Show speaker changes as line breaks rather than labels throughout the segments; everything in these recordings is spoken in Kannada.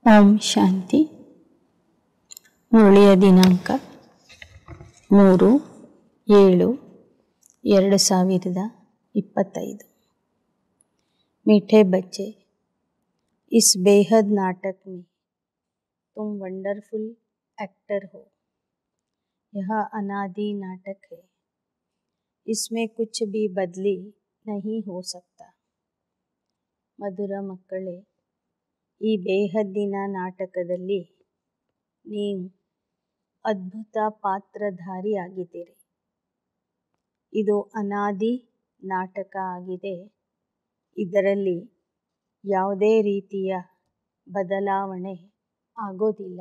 ಓಂ ಶಾಂತಿ. ಮುರಳಿಯ ದಿನಾಂಕ 3/7/2025। मीठे बच्चे, इस बेहद नाटक में तुम वंडरफुल एक्टर हो। यह अनादि नाटक है, इसमें कुछ भी बदली नहीं हो सकता। ಮಧುರ ಮಕ್ಕಳೇ, ಈ ಬೇಹದ್ದಿನ ನಾಟಕದಲ್ಲಿ ನೀವು ಅದ್ಭುತ ಪಾತ್ರಧಾರಿಯಾಗಿದ್ದೀರಿ. ಇದು ಅನಾದಿ ನಾಟಕ ಆಗಿದೆ. ಇದರಲ್ಲಿ ಯಾವುದೇ ರೀತಿಯ ಬದಲಾವಣೆ ಆಗೋದಿಲ್ಲ.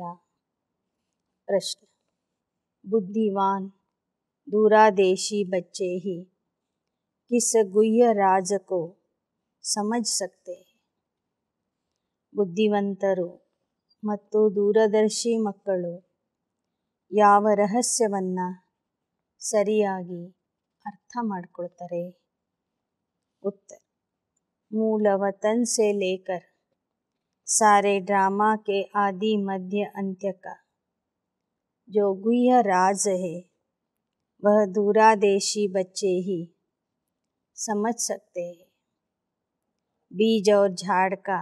ಪ್ರಶ್ನೆ: बुद्धिवान दूरादेशी बच्चे ही किस गुह्य राज को समझ सकते हैं? ಬುದ್ಧಿವಂತರು ಮತ್ತು ದೂರದರ್ಶಿ ಮಕ್ಕಳು ಯಾವ ರಹಸ್ಯವನ್ನು ಸರಿಯಾಗಿ ಅರ್ಥ ಮಾಡಿಕೊಳ್ತಾರೆ? उत्तर: मूल वतन से लेकर सारे ड्रामा के आदि मध्य अंत्य का जो गुह्य राज है वह दूरादेशी बच्चे ही समझ सकते हैं। बीज और झाड़ का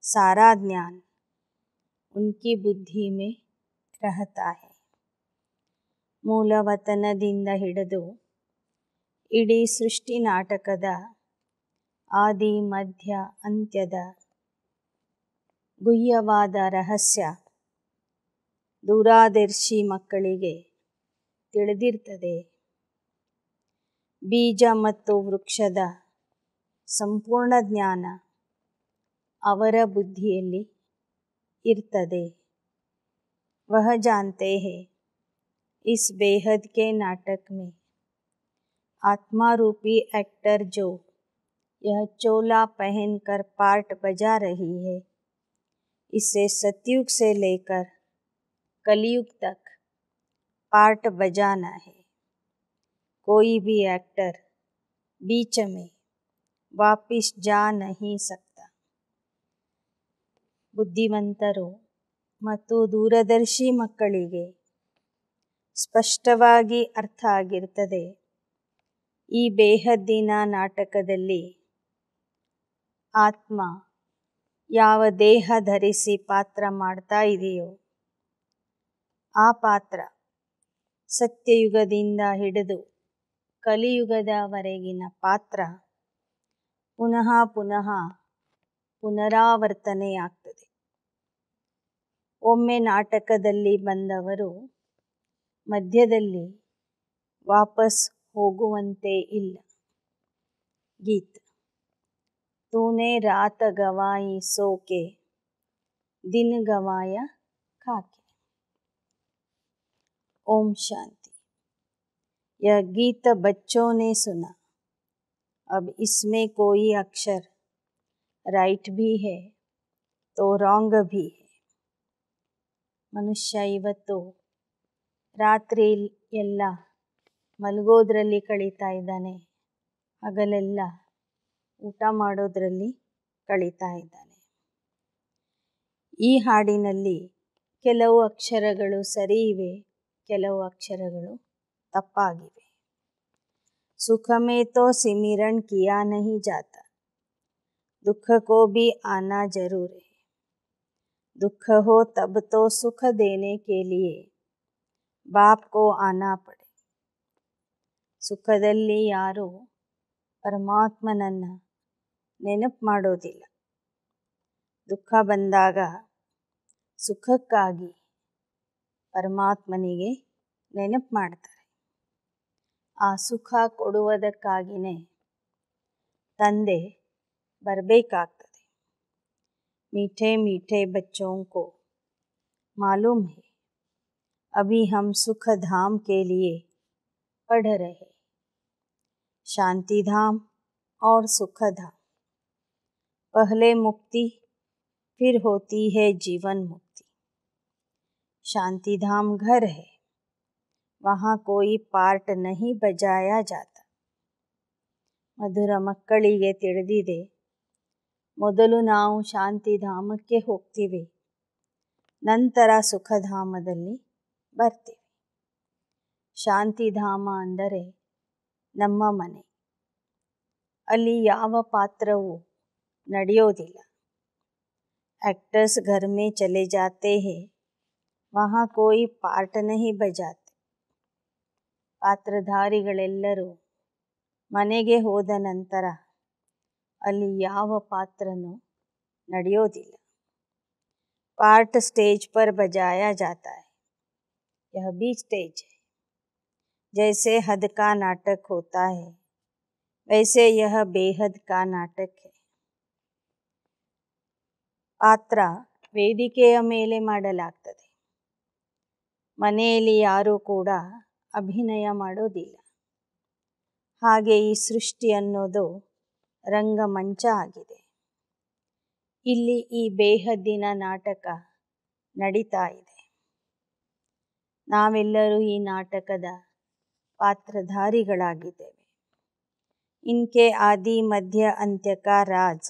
सारा ज्ञान उनकी बुद्धि में रहता है. ಮೂಲವತನದಿಂದ ಹಿಡಿದು ಇಡೀ ಸೃಷ್ಟಿ ನಾಟಕದ ಆದಿ ಮಧ್ಯ ಅಂತ್ಯದ ಗುಹ್ಯವಾದ ರಹಸ್ಯ ದೂರದರ್ಶಿ ಮಕ್ಕಳಿಗೆ ತಿಳಿದಿರ್ತದೆ. ಬೀಜ ಮತ್ತು ವೃಕ್ಷದ ಸಂಪೂರ್ಣ ಜ್ಞಾನ ಅವರ ಬುದ್ಧಿಯಲ್ಲಿ ಇರ್ತದೆ. वह जानते हैं इस बेहद के नाटक में आत्मा रूपी एक्टर जो यह चोला पहनकर पार्ट बजा रही है, इसे सतयुग से लेकर कलयुग तक पार्ट बजाना है. कोई भी एक्टर बीच में वापिस जा नहीं सकता. ಬುದ್ಧಿವಂತರು ಮತ್ತು ದೂರದರ್ಶಿ ಮಕ್ಕಳಿಗೆ ಸ್ಪಷ್ಟವಾಗಿ ಅರ್ಥ ಆಗಿರ್ತದೆ. ಈ ಬೇಹದ್ದಿನ ನಾಟಕದಲ್ಲಿ ಆತ್ಮ ಯಾವ ದೇಹ ಧರಿಸಿ ಪಾತ್ರ ಮಾಡ್ತಾ ಇದೆಯೋ ಆ ಪಾತ್ರ ಸತ್ಯಯುಗದಿಂದ ಹಿಡಿದು ಕಲಿಯುಗದವರೆಗಿನ ಪಾತ್ರ ಪುನಃ ಪುನಃ ಪುನರಾವರ್ತನೆಯಾಗ್ತದೆ. ಒಮ್ಮೆ ನಾಟಕದಲ್ಲಿ ಬಂದವರು ಮಧ್ಯದಲ್ಲಿ ವಾಪಸ್ ಹೋಗುವಂತೆ ಇಲ್ಲ. ಗೀತ್: तूने रात गंवाई सो के दिन गंवाया खाके. ओम शांति. यह गीत बच्चों ने सुना. अब इसमें कोई अक्षर राइट भी है तो रॉन्ग भी है. ಮನುಷ್ಯ ಇವತ್ತು ರಾತ್ರಿ ಎಲ್ಲ ಮಲಗೋದ್ರಲ್ಲಿ ಕಳೀತಾ ಇದ್ದಾನೆ, ಹಗಲೆಲ್ಲ ಊಟ ಮಾಡೋದ್ರಲ್ಲಿ ಕಳೀತಾ ಇದ್ದಾನೆ. ಈ ಹಾಡಿನಲ್ಲಿ ಕೆಲವು ಅಕ್ಷರಗಳು ಸರಿ ಇವೆ, ಕೆಲವು ಅಕ್ಷರಗಳು ತಪ್ಪಾಗಿವೆ. ಸುಖ ಮೇ ತೋ ಸಿಮಿರನ್ ಕಿಯಾ ನಹಿ ಜಾತಾ, दुख को भी आना जरूर है. दुख हो तब तो सुख देने के लिए बाप को आना पड़े. ಸುಖದಲ್ಲಿ ಯಾರು ಪರಮಾತ್ಮನನ್ನ ನೆನಪು ಮಾಡೋದಿಲ್ಲ. ದುಃಖ ಬಂದಾಗ ಸುಖಕ್ಕಾಗಿ ಪರಮಾತ್ಮನಿಗೆ ನೆನಪು ಮಾಡ್ತಾರೆ. ಆ ಸುಖ ಕೊಡುವುದಕ್ಕಾಗಿಯೇ ತಂದೆ ಬರಬೇಕಾಗ್ತದೆ. मीठे मीठे बच्चों को मालूम है अभी हम सुख धाम के लिए पढ़ रहे. शांति धाम और सुख धाम. पहले मुक्ति फिर होती है जीवन मुक्ति. शांति धाम घर है, वहाँ कोई पार्ट नहीं बजाया जाता. ಮಧುರ ಮಕ್ಕಳಿಗೆ ತಿಳಿದಿದೆ, ಮೊದಲು ನಾವು ಶಾಂತಿಧಾಮಕ್ಕೆ ಹೋಗ್ತೀವಿ, ನಂತರ ಸುಖಧಾಮದಲ್ಲಿ ಬರ್ತೀವಿ. ಶಾಂತಿಧಾಮ ಅಂದರೆ ನಮ್ಮ ಮನೆ. ಅಲ್ಲಿ ಯಾವ ಪಾತ್ರವೂ ನಡೆಯೋದಿಲ್ಲ. एक्टर्स घर में चले जाते हैं, वहाँ कोई पार्ट नहीं बजाते. ಪಾತ್ರಧಾರಿಗಳೆಲ್ಲರೂ ಮನೆಗೆ ಹೋದ ನಂತರ ಅಲ್ಲಿ ಯಾವ ಪಾತ್ರನೂ ನಡೆಯೋದಿಲ್ಲ. पार्ट स्टेज पर बजाया जाता है. यह भी स्टेज है. जैसे हद का नाटक होता है, वैसे यह बेहद का नाटक है. ಪಾತ್ರ ವೇದಿಕೆಯ ಮೇಲೆ ಮಾಡಲಾಗ್ತದೆ. ಮನೆಯಲ್ಲಿ ಯಾರೂ ಕೂಡ ಅಭಿನಯ ಮಾಡೋದಿಲ್ಲ. ಹಾಗೆ ಈ ಸೃಷ್ಟಿ ಅನ್ನೋದು ರಂಗಮಂಚ ಆಗಿದೆ. ಇಲ್ಲಿ ಈ ಬೇಹದ್ದಿನ ನಾಟಕ ನಡೀತಾ ಇದೆ. ನಾವೆಲ್ಲರೂ ಈ ನಾಟಕದ ಪಾತ್ರಧಾರಿಗಳಾಗಿದ್ದೇವೆ. इनके आदि मध्य अंत्य का राज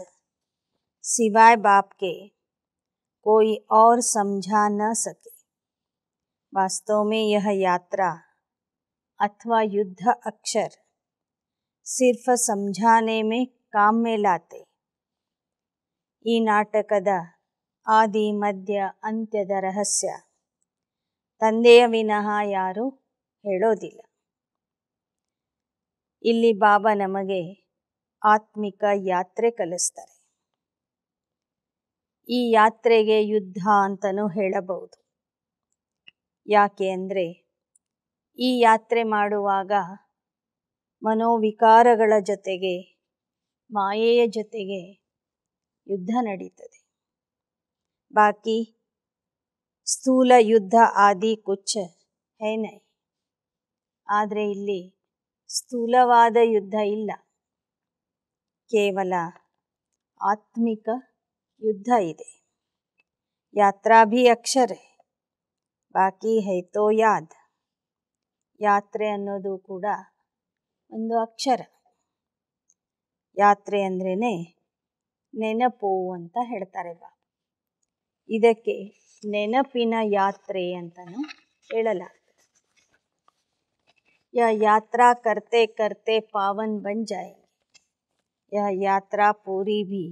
सिवाय बाप के कोई और समझा न सके. वास्तव में यह यात्रा अथवा युद्ध अक्षर सिर्फ समझाने में काम में लाते. ಈ ನಾಟಕದ ಆದಿ ಮಧ್ಯ ಅಂತ್ಯದ ರಹಸ್ಯ ತಂದೆಯ ವಿನಃ ಯಾರೂ ಹೇಳೋದಿಲ್ಲ. ಇಲ್ಲಿ ಬಾಬಾ ನಮಗೆ ಆತ್ಮಿಕ ಯಾತ್ರೆ ಕಲಿಸ್ತಾರೆ. ಈ ಯಾತ್ರೆಗೆ ಯುದ್ಧ ಅಂತಲೂ ಹೇಳಬಹುದು. ಯಾಕೆ ಅಂದರೆ ಈ ಯಾತ್ರೆ ಮಾಡುವಾಗ ಮನೋವಿಕಾರಗಳ ಜೊತೆಗೆ ಮಾಯೆಯ ಜೊತೆಗೆ ಯುದ್ಧ ನಡೀತದೆ. ಬಾಕಿ ಸ್ಥೂಲ ಯುದ್ಧ ಆದಿ ಕುಚ್ ಹೈ ನೈ. ಆದರೆ ಇಲ್ಲಿ ಸ್ಥೂಲವಾದ ಯುದ್ಧ ಇಲ್ಲ, ಕೇವಲ ಆತ್ಮಿಕ ಯುದ್ಧ ಇದೆ. ಯಾತ್ರಾ ಭಿ ಅಕ್ಷರ ಹೈ, ಬಾಕಿ ಹೈ ತೋ ಯಾದ್. ಯಾತ್ರೆ ಅನ್ನೋದು ಕೂಡ ಒಂದು ಅಕ್ಷರ. ಯಾತ್ರೆ ಅಂದ್ರೇ ನೆನಪು ಅಂತ ಹೇಳ್ತಾರೆ ಬಾಬಾ. ಇದಕ್ಕೆ ನೆನಪಿನ ಯಾತ್ರೆ ಅಂತಲೂ ಹೇಳಲಾಗ್ತದೆ. यह यात्रा करते करते पावन बन जाएंगे. यह यात्रा पूरी भी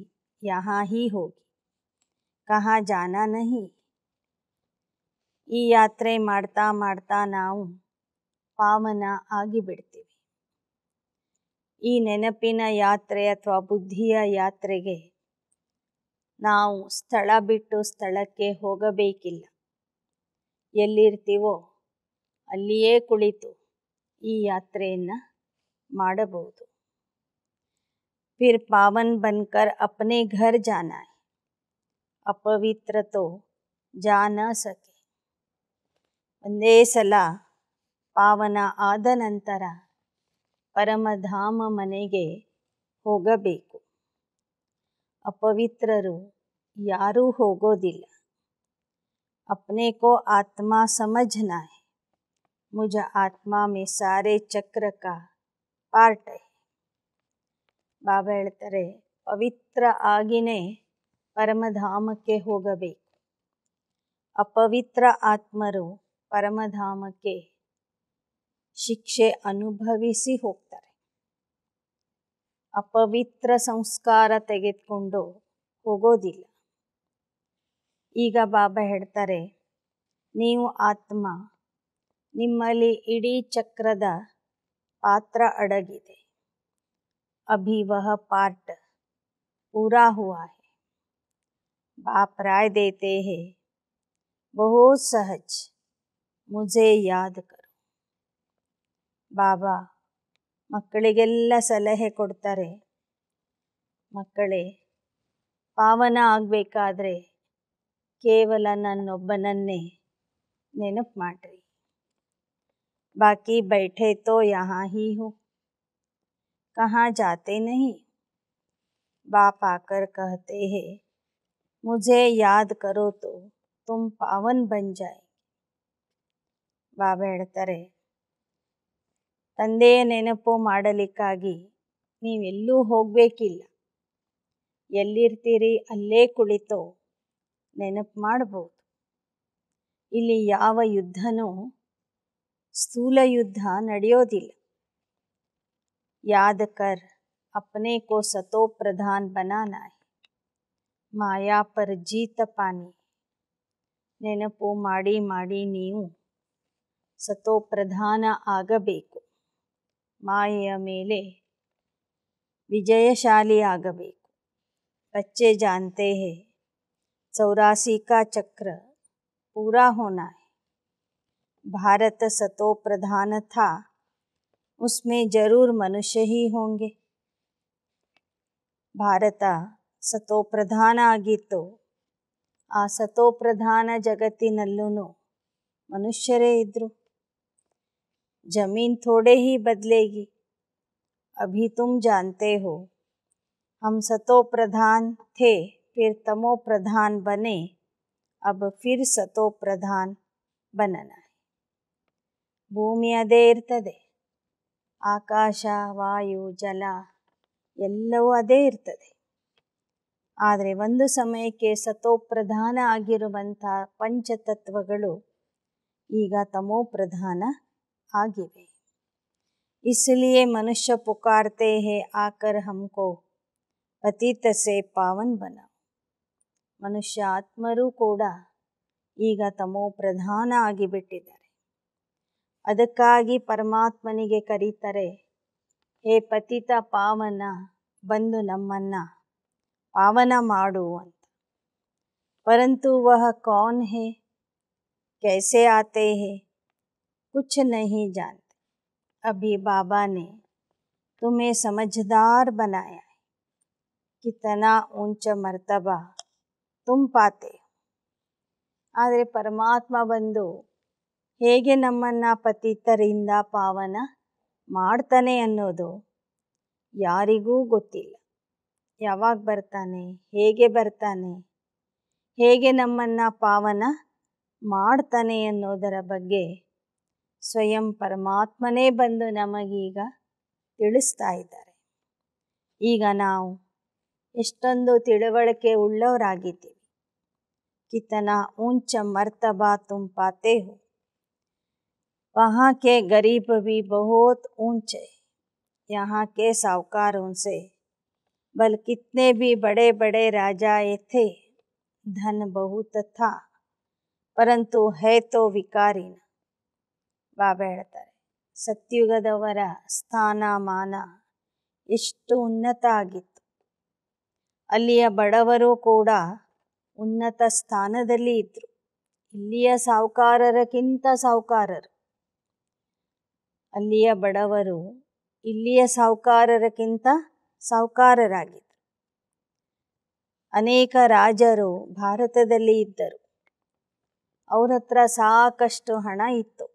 यहाँ ही होगी, कहाँ जाना नहीं. ಈ ಯಾತ್ರೆ ಮಾಡ್ತಾ ಮಾಡ್ತಾ ನಾವು ಪಾವನ ಆಗಿಬಿಡ್ತೀವಿ. ಈ ನೆನಪಿನ ಯಾತ್ರೆ ಅಥವಾ ಬುದ್ಧಿಯ ಯಾತ್ರೆಗೆ ನಾವು ಸ್ಥಳ ಬಿಟ್ಟು ಸ್ಥಳಕ್ಕೆ ಹೋಗಬೇಕಿಲ್ಲ. ಎಲ್ಲಿರ್ತೀವೋ ಅಲ್ಲಿಯೇ ಕುಳಿತು ಈ ಯಾತ್ರೆಯನ್ನು ಮಾಡಬಹುದು. फिर पावन बनकर अपने घर जाना है, अपवित्र तो जा न सके. ಒಂದೇ ಸಲ ಪಾವನ ಆದ ನಂತರ ಪರಮಧಾಮ ಮನೆಗೆ ಹೋಗಬೇಕು. ಅಪವಿತ್ರರು ಯಾರೂ ಹೋಗೋದಿಲ್ಲ. अपने को आत्मा समझना है. मुझ आत्मा में सारे चक्र का पार्ट है. ಬಾಬಾ ಹೇಳ್ತಾರೆ, ಪವಿತ್ರ ಆಗಿನೇ ಪರಮಧಾಮಕ್ಕೆ ಹೋಗಬೇಕು. ಅಪವಿತ್ರ ಆತ್ಮರು ಪರಮಧಾಮಕ್ಕೆ ಶಿಕ್ಷೆ ಅನುಭವಿಸಿ ಹೋಗ್ತಾರೆ. ಅಪವಿತ್ರ ಸಂಸ್ಕಾರ ತೆಗೆದುಕೊಂಡು ಹೋಗೋದಿಲ್ಲ. ಈಗ ಬಾಬಾ ಹೇಳ್ತಾರೆ, ನೀವು ಆತ್ಮ, ನಿಮ್ಮಲ್ಲಿ ಇಡೀ ಚಕ್ರದ ಪಾತ್ರ ಅಡಗಿದೆ. अभी वह पार्ट पूरा हुआ है. बाप राय देते हैं, बहुत सहज मुझे याद करो. ಬಾಬಾ ಮಕ್ಕಳಿಗೆಲ್ಲ ಸಲಹೆ ಕೊಡ್ತಾರೆ, ಮಕ್ಕಳೇ, ಪಾವನ ಆಗಬೇಕಾದ್ರೆ ಕೇವಲ ನನ್ನೊಬ್ಬನನ್ನೇ ನೆನಪು ಮಾಡ್ರಿ. ಬಾಕಿ बैठे तो यहाँ ही हो, कहाँ जाते नहीं. बाप आकर कहते हैं, मुझे याद करो तो तुम पावन बन जाए. ಬಾಬಾ ಹೇಳ್ತಾರೆ, ತಂದೆಯ ನೆನಪು ಮಾಡಲಿಕ್ಕಾಗಿ ನೀವೆಲ್ಲೂ ಹೋಗಬೇಕಿಲ್ಲ. ಎಲ್ಲಿರ್ತೀರಿ ಅಲ್ಲೇ ಕುಳಿತು ನೆನಪು ಮಾಡ್ಬೋದು. ಇಲ್ಲಿ ಯಾವ ಯುದ್ಧನೂ ಸ್ಥೂಲ ಯುದ್ಧ ನಡೆಯೋದಿಲ್ಲ. याद कर अपने को सतो प्रधान बनाना है, माया पर जीत पानी. ನೆನಪು ಮಾಡಿ ಮಾಡಿ ನೀವು ಸತೋ ಪ್ರಧಾನ ಆಗಬೇಕು, ಮಾಯೆಯ ಮೇಲೆ ವಿಜಯಶಾಲಿ ಆಗಬೇಕು. बच्चे जानते हैं 84 का चक्र पूरा होना है. भारत सतो प्रधान था, उसमें जरूर मनुष्य ही होंगे. ಭಾರತ ಸತೋ ಪ್ರಧಾನ ಆಗಿತ್ತು, ಆ ಸತೋ ಪ್ರಧಾನ ಜಗತ್ತಿನಲ್ಲೂ ಮನುಷ್ಯರೇ ಇದ್ದರು. ಜಮೀನ್ ಥೋಡೆ ही बदलेगी. अभी तुम जानते हो हम सतो प्रधान थे, फिर तमो प्रधान बने, अब फिर सतो प्रधान बनना है. ಭೂಮಿ ಅದೇ ಇರ್ತದೆ, ಆಕಾಶ ವಾಯು ಜಲ ಎಲ್ಲವೂ ಅದೇ ಇರ್ತದೆ. ಆದರೆ ಒಂದು ಸಮಯಕ್ಕೆ ಸತೋ ಪ್ರಧಾನ ಆಗಿರುವಂಥ ಪಂಚತತ್ವಗಳು ಈಗ ತಮೋ ಪ್ರಧಾನ ಆಗಿವೆ. इसलिए मनुष्य पुकारते हैं आकर हमको पतित से पावन बनाओ. ಮನುಷ್ಯ ಆತ್ಮರು ಕೂಡ ಈಗ ತಮೋ ಪ್ರಧಾನ ಆಗಿಬಿಟ್ಟಿದ್ದಾರೆ. ಅದಕ್ಕಾಗಿ ಪರಮಾತ್ಮನಿಗೆ ಕರೀತಾರೆ, ಹೇ ಪತಿತ ಪಾವನ, ಬಂದು ನಮ್ಮನ್ನು ಪಾವನ ಮಾಡು ಅಂತ. परंतु वह कौन है, कैसे आते हैं, कुछ नहीं जानते. अभी बाबा ने तुम्हें समझदार बनाया है, कितना ऊंचा मर्तबा तुम पाते हो. ಆದರೆ ಪರಮಾತ್ಮ ಬಂದು ಹೇಗೆ ನಮ್ಮನ್ನು ಪತಿತರಿಂದ ಪಾವನ ಮಾಡ್ತಾನೆ ಅನ್ನೋದು ಯಾರಿಗೂ ಗೊತ್ತಿಲ್ಲ. ಯಾವಾಗ ಬರ್ತಾನೆ, ಹೇಗೆ ಬರ್ತಾನೆ, ಹೇಗೆ ನಮ್ಮನ್ನು ಪಾವನ ಮಾಡ್ತಾನೆ ಅನ್ನೋದರ ಬಗ್ಗೆ ಸ್ವಯಂ ಪರಮಾತ್ಮನೇ ಬಂದು ನಮಗೀಗ ತಿಳಿಸ್ತಾ ಇದ್ದಾರೆ. ಈಗ ನಾವು ಎಷ್ಟೊಂದು ತಿಳುವಳಿಕೆ ಉಳ್ಳವರಾಗಿದ್ದೀವಿ. ಕಿತನಾ ऊंच मर्तबा तुम पाते हो, वहाँ के गरीब भी बहुत ऊंचे, यहाँ के साहूकारों से बल कितने भी बड़े बड़े राजाए थे, धन बहुत था, परंतु है तो विकारी न. ಬಾಬಾ ಹೇಳ್ತಾರೆ, ಸತ್ಯುಗದವರ ಸ್ಥಾನಮಾನ ಎಷ್ಟು ಉನ್ನತ ಆಗಿತ್ತು. ಅಲ್ಲಿಯ ಬಡವರು ಕೂಡ ಉನ್ನತ ಸ್ಥಾನದಲ್ಲಿ ಇದ್ದರು. ಇಲ್ಲಿಯ ಸಾಹುಕಾರರಕ್ಕಿಂತ ಸಾಹುಕಾರರು. ಅಲ್ಲಿಯ ಬಡವರು ಇಲ್ಲಿಯ ಸಾಹುಕಾರರಕ್ಕಿಂತ ಸಾಹುಕಾರರಾಗಿದ್ದರು. ಅನೇಕ ರಾಜರು ಭಾರತದಲ್ಲಿ ಇದ್ದರು. ಅವ್ರ ಹತ್ರ ಸಾಕಷ್ಟು ಹಣ ಇತ್ತು.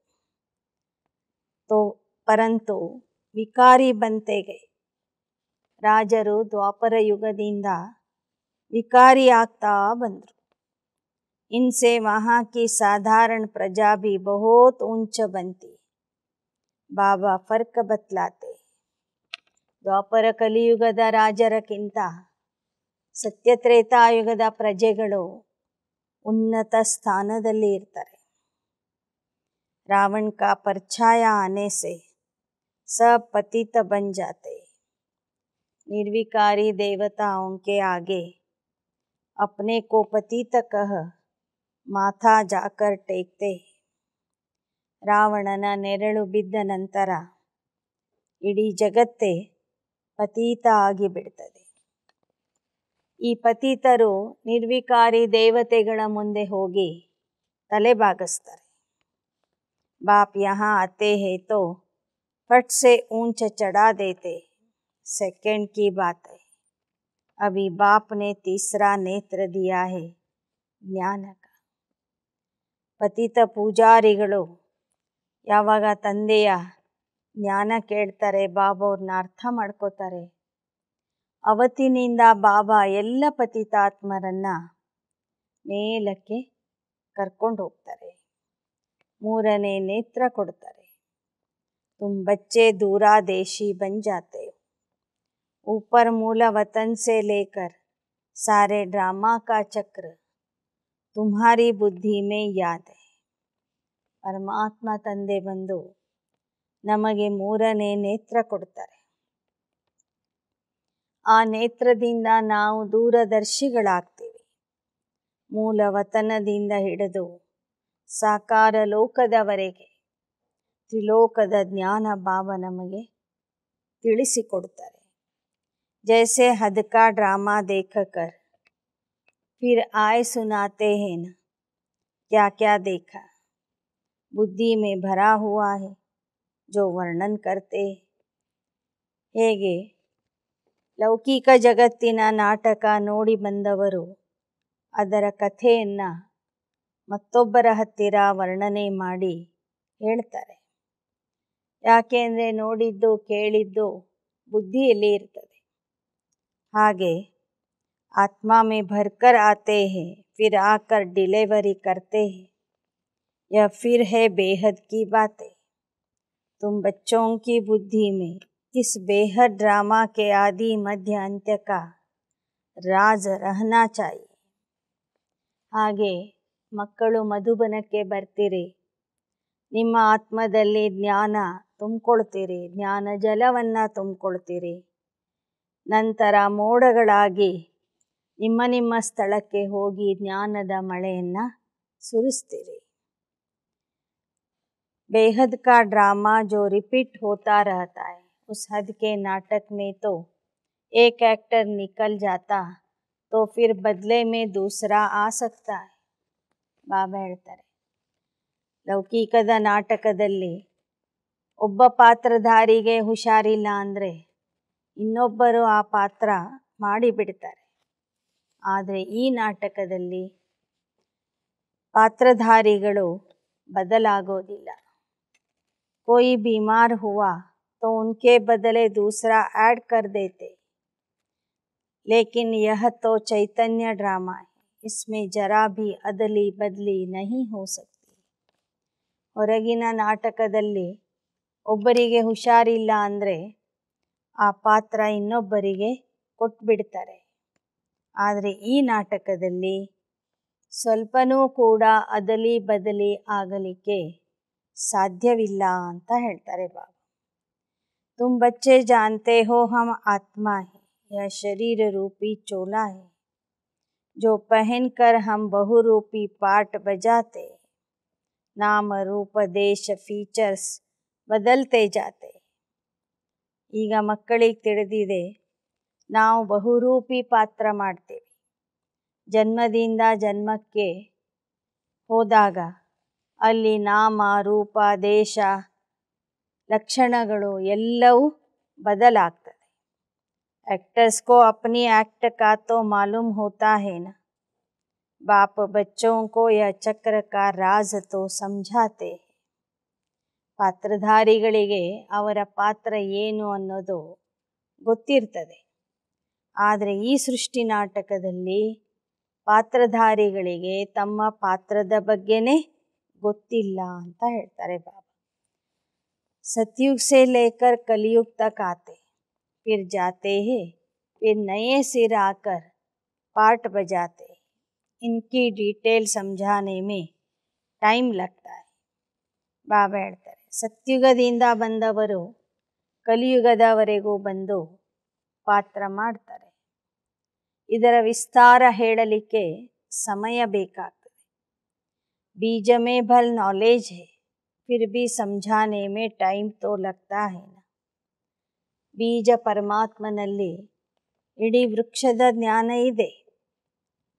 ಪರಂತು ವಿಕಾರಿ ಬಂತೆ ಗೈ. ರಾಜರು ದ್ವಾಪರ ಯುಗದಿಂದ ವಿಕಾರಿ ಆಗ್ತಾ ಬಂದರು. इनसे वहाँ की साधारण प्रजा भी बहुत ऊंच बनती. ಬಾಬಾ ಫರ್ಕ್ ಬತ್ಲಾತೆ. ದ್ವಾಪರ ಕಲಿಯುಗದ ರಾಜರಕ್ಕಿಂತ ಸತ್ಯತ್ರೇತಾಯುಗದ ಪ್ರಜೆಗಳು ಉನ್ನತ ಸ್ಥಾನದಲ್ಲಿ ಇರ್ತಾರೆ. रावण का परछाया आने से सब पतित बन जाते. निर्विकारी देवताओं के आगे अपने को पतित कह माथा जाकर टेकते. ರಾವಣನ ನೆರಳು ಬಿದ್ದ ನಂತರ ಇಡೀ ಜಗತ್ತೇ ಪತೀತ ಆಗಿಬಿಡ್ತದೆ. ಈ ಪತಿತರು ನಿರ್ವಿಕಾರಿ ದೇವತೆಗಳ ಮುಂದೆ ಹೋಗಿ ತಲೆ ಬಾಗಿಸ್ತಾರೆ. बाप यहाँ आते हैं तो फट से ऊंच चढ़ा देते, सेकंड की बात है. अभी बाप ने तीसरा नेत्र दिया है ज्ञान का. ಪತಿತ ಪೂಜಾರಿಗಳು ಯಾವಾಗ ತಂದೆಯ ಜ್ಞಾನ ಕೇಳ್ತಾರೆ, ಬಾಬಾ ಅವ್ರನ್ನ ಅರ್ಥ ಮಾಡ್ಕೋತಾರೆ, ಅವತ್ತಿನಿಂದ ಬಾಬಾ ಎಲ್ಲ ಪತಿತಾತ್ಮರನ್ನು ಮೇಲಕ್ಕೆ ಕರ್ಕೊಂಡು ಹೋಗ್ತಾರೆ. ಮೂರನೇ ನೇತ್ರ ಕೊಡ್ತಾರೆ. तुम बच्चे दूरा देशी बन जाते हो. ऊपर मूला वतन से लेकर सारे ड्रामा का चक्र तुम्हारी बुद्धि में याद है. ಪರಮಾತ್ಮ ತಂದೆ ಬಂದು ನಮಗೆ 3ನೇ ನೇತ್ರ ಕೊಡ್ತಾರೆ. ಆ ನೇತ್ರದಿಂದ ನಾವು ದೂರದರ್ಶಿಗಳಾಗ್ತೀವಿ. ಮೂಲ ವತನದಿಂದ ಹಿಡಿದು ಸಾಕಾರ ಲೋಕದವರೆಗೆ ತ್ರಿಲೋಕದ ಜ್ಞಾನ ಭಾವ ನಮಗೆ ತಿಳಿಸಿಕೊಡ್ತಾರೆ. जैसे हद का ड्रामा देखकर फिर आए सुनाते हैं न क्या क्या देखा, बुद्धि में भरा हुआ है जो वर्णन करते हैं. ಹೇಗೆ ಲೌಕಿಕ ಜಗತ್ತಿನ ನಾಟಕ ನೋಡಿ ಬಂದವರು ಅದರ ಕಥೆಯನ್ನು ಮತ್ತೊಬ್ಬರ ಹತ್ತಿರ ವರ್ಣನೆ ಮಾಡಿ ಹೇಳ್ತಾರೆ. ಯಾಕೆಂದರೆ ನೋಡಿದ್ದು ಕೇಳಿದ್ದು ಬುದ್ಧಿಯಲ್ಲಿ ಇರ್ತದೆ. ಹಾಗೆ आत्मा में भरकर आते हैं फिर आकर डिलीवरी करते हैं. यह फिर है बेहद की बातें. तुम बच्चों की बुद्धि में इस बेहद ड्रामा के आदि मध्य अंत्य का राज रहना चाहिए. ಹಾಗೆ ಮಕ್ಕಳು ಮಧುಬನಕ್ಕೆ ಬರ್ತೀರಿ, ನಿಮ್ಮ ಆತ್ಮದಲ್ಲಿ ಜ್ಞಾನ ತುಂಬಿಕೊಳ್ತೀರಿ, ಜ್ಞಾನ ಜಲವನ್ನು ತುಂಬಿಕೊಳ್ತೀರಿ. ನಂತರ ಮೋಡಗಳಾಗಿ ನಿಮ್ಮ ನಿಮ್ಮ ಸ್ಥಳಕ್ಕೆ ಹೋಗಿ ಜ್ಞಾನದ ಮಳೆಯನ್ನು ಸುರಿಸ್ತೀರಿ. बेहद का ड्रामा जो रिपीट होता रहता है, उस हद के नाटक में तो एक एक्टर निकल जाता तो फिर बदले में दूसरा आ सकता है. ಬಾಬಾ ಹೇಳ್ತಾರೆ, ಲೌಕಿಕದ ನಾಟಕದಲ್ಲಿ ಒಬ್ಬ ಪಾತ್ರಧಾರಿಗೆ ಹುಷಾರಿಲ್ಲ ಅಂದರೆ ಇನ್ನೊಬ್ಬರು ಆ ಪಾತ್ರ ಮಾಡಿಬಿಡ್ತಾರೆ. ಆದರೆ ಈ ನಾಟಕದಲ್ಲಿ ಪಾತ್ರಧಾರಿಗಳು ಬದಲಾಗೋದಿಲ್ಲ. कोई बीमार हुआ तो उनके बदले दूसरा ऐड कर देते. लेकिन यह तो चैतन्य ड्रामा है, इसमें जरा भी अदली बदली नहीं हो सकती. ಹೊರಗಿನ ನಾಟಕದಲ್ಲಿ ಒಬ್ಬರಿಗೆ ಹುಷಾರಿಲ್ಲ ಅಂದರೆ ಆ ಪಾತ್ರ ಇನ್ನೊಬ್ಬರಿಗೆ ಕೊಟ್ಬಿಡ್ತಾರೆ. ಆದರೆ ಈ ನಾಟಕದಲ್ಲಿ ಸ್ವಲ್ಪನೂ ಕೂಡ ಅದಲಿ ಬದಲಿ ಆಗಲಿಕ್ಕೆ ಸಾಧ್ಯವಿಲ್ಲ ಅಂತ ಹೇಳ್ತಾರೆ ಬಾಬಾ. तुम बच्चे जानते हो हम आत्मा है, यह शरीर रूपी चोला है जो पहन कर हम बहुरूपी पाठ बजाते. नाम रूप देश फीचर्स बदलते जाते. ಈಗ ಮಕ್ಕಳಿಗೆ ತಿಳಿದಿದೆ, ನಾವು ಬಹುರೂಪಿ ಪಾತ್ರ ಮಾಡ್ತೇವೆ. ಜನ್ಮದಿಂದ ಜನ್ಮಕ್ಕೆ ಹೋದಾಗ ಅಲ್ಲಿ ನಾಮ ರೂಪ ದೇಶ ಲಕ್ಷಣಗಳು ಎಲ್ಲವೂ ಬದಲಾಗ್ತದೆ. एक्टर्स को अपनी एक्ट का तो मालूम होता है ना. बाप बच्चों को यह चक्र का राज तो समझाते हैं. ಪಾತ್ರಧಾರಿಗಳಿಗೆ ಅವರ ಪಾತ್ರ ಏನು ಅನ್ನೋದು ಗೊತ್ತಿರ್ತದೆ. ಆದರೆ ಈ ಸೃಷ್ಟಿ ನಾಟಕದಲ್ಲಿ ಪಾತ್ರಧಾರಿಗಳಿಗೆ ತಮ್ಮ ಪಾತ್ರದ ಬಗ್ಗೆನೇ ಗೊತ್ತಿಲ್ಲ ಅಂತ ಹೇಳ್ತಾರೆ ಬಾಬಾ. सतयुग से लेकर कलयुग तक आते, फिर जाते हैं, फिर नए सिर आकर पाठ बजाते. इनकी डिटेल समझाने में टाइम लगता है. ಬಾಬಾ ಹೇಳ್ತಾರೆ, ಸತ್ಯುಗದಿಂದ ಬಂದವರು ಕಲಿಯುಗದವರೆಗೂ ಬಂದು ಪಾತ್ರ ಮಾಡ್ತಾರೆ. ಇದರ ವಿಸ್ತಾರ ಹೇಳಲಿಕ್ಕೆ ಸಮಯ ಬೇಕಾಗ್ತದೆ. बीज में भल नॉलेज है, फिर भी समझाने में टाइम तो लगता है ना. ಬೀಜ ಪರಮಾತ್ಮನಲ್ಲಿ ಇಡೀ ವೃಕ್ಷದ ಜ್ಞಾನ ಇದೆ,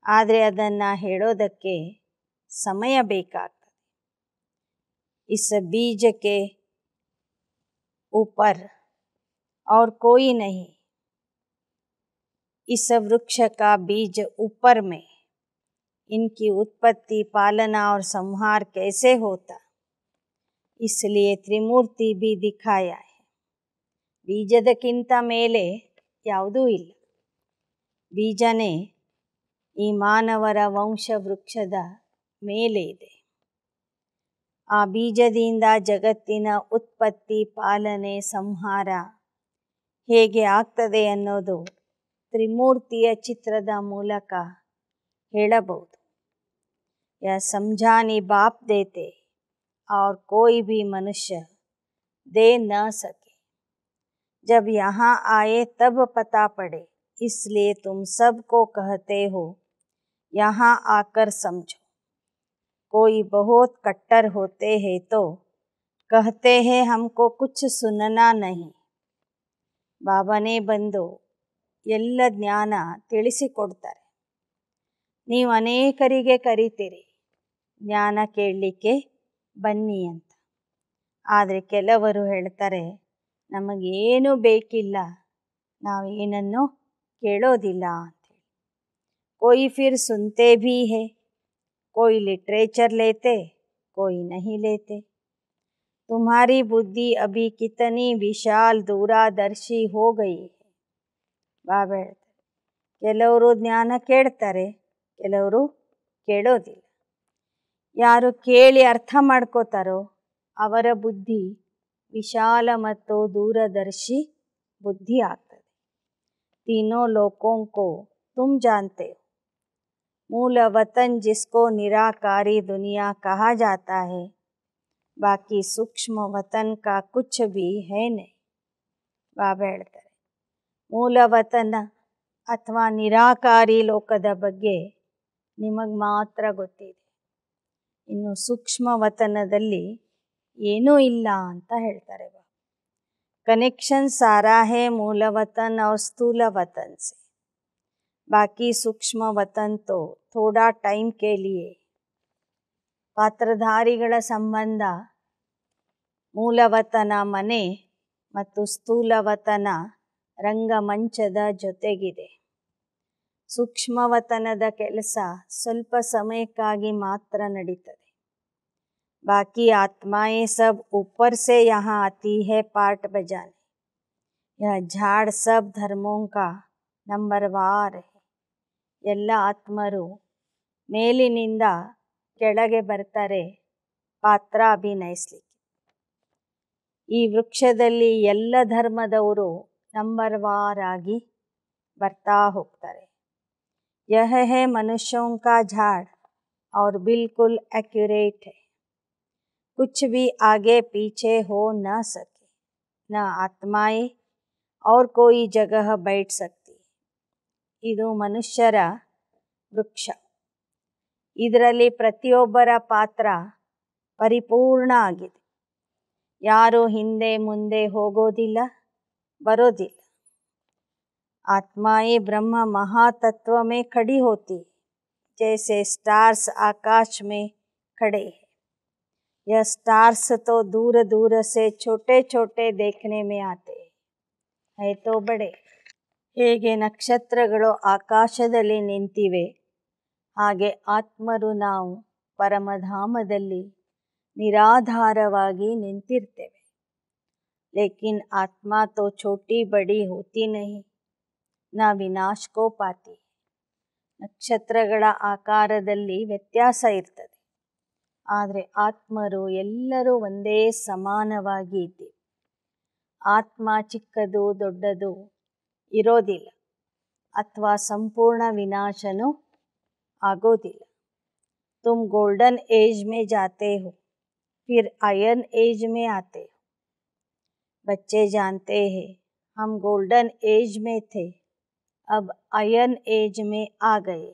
ಆದರೆ ಅದನ್ನು ಹೇಳೋದಕ್ಕೆ ಸಮಯ ಬೇಕಾಗ್ತದೆ. इस बीज के ऊपर और कोई नहीं. इस वृक्ष का बीज ऊपर में इनकी उत्पत्ति पालना और संहार कैसे होता, इसलिए त्रिमूर्ति भी दिखाया है. ಬೀಜದಕ್ಕಿಂತ ಮೇಲೆ ಯಾವುದೂ ಇಲ್ಲ. ಬೀಜನೇ ಈ ಮಾನವರ ವಂಶ ವೃಕ್ಷದ ಮೇಲೆ ಇದೆ. ಆ ಬೀಜದಿಂದ ಜಗತ್ತಿನ ಉತ್ಪತ್ತಿ ಪಾಲನೆ ಸಂಹಾರ ಹೇಗೆ ಆಗ್ತದೆ ಅನ್ನೋದು ತ್ರಿಮೂರ್ತಿಯ ಚಿತ್ರದ ಮೂಲಕ ಹೇಳಬಹುದು. ಯಾ ಸಮझानी बाप देते, और कोई भी मनुष्य दे न सके। जब यहाँ आए तब पता पड़े, इसलिए तुम सबको कहते हो यहाँ आकर समझो। कोई बहुत कट्टर होते हैं तो कहते हैं हमको कुछ सुनना नहीं। ಬಾಬಾನೇ ಬಂದು ಎಲ್ಲ ಜ್ಞಾನ ತಿಳಿಸಿಕೊಡ್ತಾರೆ. ನೀವು ಅನೇಕರಿಗೆ ಕರೀತೀರಿ ಜ್ಞಾನ ಕೇಳಲಿಕ್ಕೆ ಬನ್ನಿ ಅಂತ. ಆದರೆ ಕೆಲವರು ಹೇಳ್ತಾರೆ ನಮಗೇನು ಬೇಕಿಲ್ಲ, ನಾವೇನನ್ನು ಕೇಳೋದಿಲ್ಲ ಅಂತೇಳಿ. कोई फिर सुनते भी है, कोई लिटरेचर लेते, कोई नहीं लेते. तुम्हारी बुद्धि अभी कितनी विशाल दूरदर्शी हो गई है. ಬಾಬಾ ಹೇಳ್ತಾರೆ ಕೆಲವರು ಜ್ಞಾನ ಕೇಳ್ತಾರೆ, ಕೆಲವರು ಕೇಳೋದಿಲ್ಲ. ಯಾರು ಕೇಳಿ ಅರ್ಥ ಮಾಡ್ಕೋತಾರೋ ಅವರ ಬುದ್ಧಿ ವಿಶಾಲ ಮತ್ತು दूरदर्शी बुद्धि ಆಗ್ತದೆ. तीनों लोगों को तुम जानते हो. मूल वतन जिसको निराकारी दुनिया कहा जाता है, बाकी सूक्ष्म वतन का कुछ भी है नहीं. ಬಾಬಾ ಹೇಳ್ತಾರೆ ಮೂಲ ವತನ ಅಥವಾ ನಿರಾಕಾರಿ ಲೋಕದ ಬಗ್ಗೆ ನಿಮಗೆ ಮಾತ್ರ ಗೊತ್ತಿದೆ, ಇನ್ನು ಸೂಕ್ಷ್ಮ ವತನದಲ್ಲಿ ಏನೂ ಇಲ್ಲ ಅಂತ ಹೇಳ್ತಾರೆ. कनेक्शन सारा है मूल वतन और स्थूल वतन से. बाकी सूक्ष्म वतन तो थोड़ा टाइम के लिए. ಪಾತ್ರಧಾರಿಗಳ ಸಂಬಂಧ ಮೂಲವತನ ಮನೆ ಮತ್ತು ಸ್ಥೂಲವತನ ರಂಗಮಂಚದ ಜೊತೆಗಿದೆ. ಸೂಕ್ಷ್ಮವತನದ ಕೆಲಸ ಸ್ವಲ್ಪ ಸಮಯಕ್ಕಾಗಿ ಮಾತ್ರ ನಡೀತದೆ. बाकी आत्माएं सब ऊपर से यहाँ आती है पार्ट बजाने. यह झाड़ सब धर्मों का नंबरवार है. ಎಲ್ಲ ಆತ್ಮರು ಮೇಲಿನಿಂದ ಕೆಳಗೆ ಬರ್ತಾರೆ ಪಾತ್ರ ಅಭಿನಯಿಸ್ಲಿಕ್ಕೆ. ಈ ವೃಕ್ಷದಲ್ಲಿ ಎಲ್ಲ ಧರ್ಮದವರು ನಂಬರ್ವಾರ್ ಆಗಿ ಬರ್ತಾ ಹೋಗ್ತಾರೆ. यह है मनुष्यों का झाड़ और बिल्कुल एक्यूरेट है. कुछ भी आगे पीछे हो न सके, न आत्माएं और कोई जगह बैठ सकती. ಇದು ಮನುಷ್ಯರ ವೃಕ್ಷ. ಇದರಲ್ಲಿ ಪ್ರತಿಯೊಬ್ಬರ ಪಾತ್ರ ಪರಿಪೂರ್ಣ ಆಗಿದೆ. ಯಾರು ಹಿಂದೆ ಮುಂದೆ ಹೋಗೋದಿಲ್ಲ, ಬರೋದಿಲ್ಲ. आत्माएं ब्रह्म महातत्व में खड़ी होती जैसे स्टार्स आकाश में खड़े हैं. यह स्टार्स तो दूर दूर से छोटे छोटे देखने में आते हैं तो बड़े. ಹೇಗೆ ನಕ್ಷತ್ರಗಳು ಆಕಾಶದಲ್ಲಿ ನಿಂತಿವೆ, ಹಾಗೆ ಆತ್ಮರು ನಾವು ಪರಮಧಾಮದಲ್ಲಿ ನಿರಾಧಾರವಾಗಿ ನಿಂತಿರ್ತೇವೆ. लेकिन आत्मा तो छोटी बड़ी होती नहीं, न विनाश को पाती. ನಕ್ಷತ್ರಗಳ ಆಕಾರದಲ್ಲಿ ವ್ಯತ್ಯಾಸ ಇರ್ತದೆ, ಆದರೆ ಆತ್ಮರು ಎಲ್ಲರೂ ಒಂದೇ ಸಮಾನವಾಗಿ ಇದ್ದೀವಿ. ಆತ್ಮ ಚಿಕ್ಕದು ದೊಡ್ಡದು ಇರೋದಿಲ್ಲ ಅಥವಾ ಸಂಪೂರ್ಣ ವಿನಾಶನೂ ಆಗೋದಿಲ್ಲ. तुम गोल्डन एज में जाते हो, फिर आयरन एज में आते हो. बच्चे जानते हैं हम गोल्डन एज में थे, अब आयरन एज में आ गए.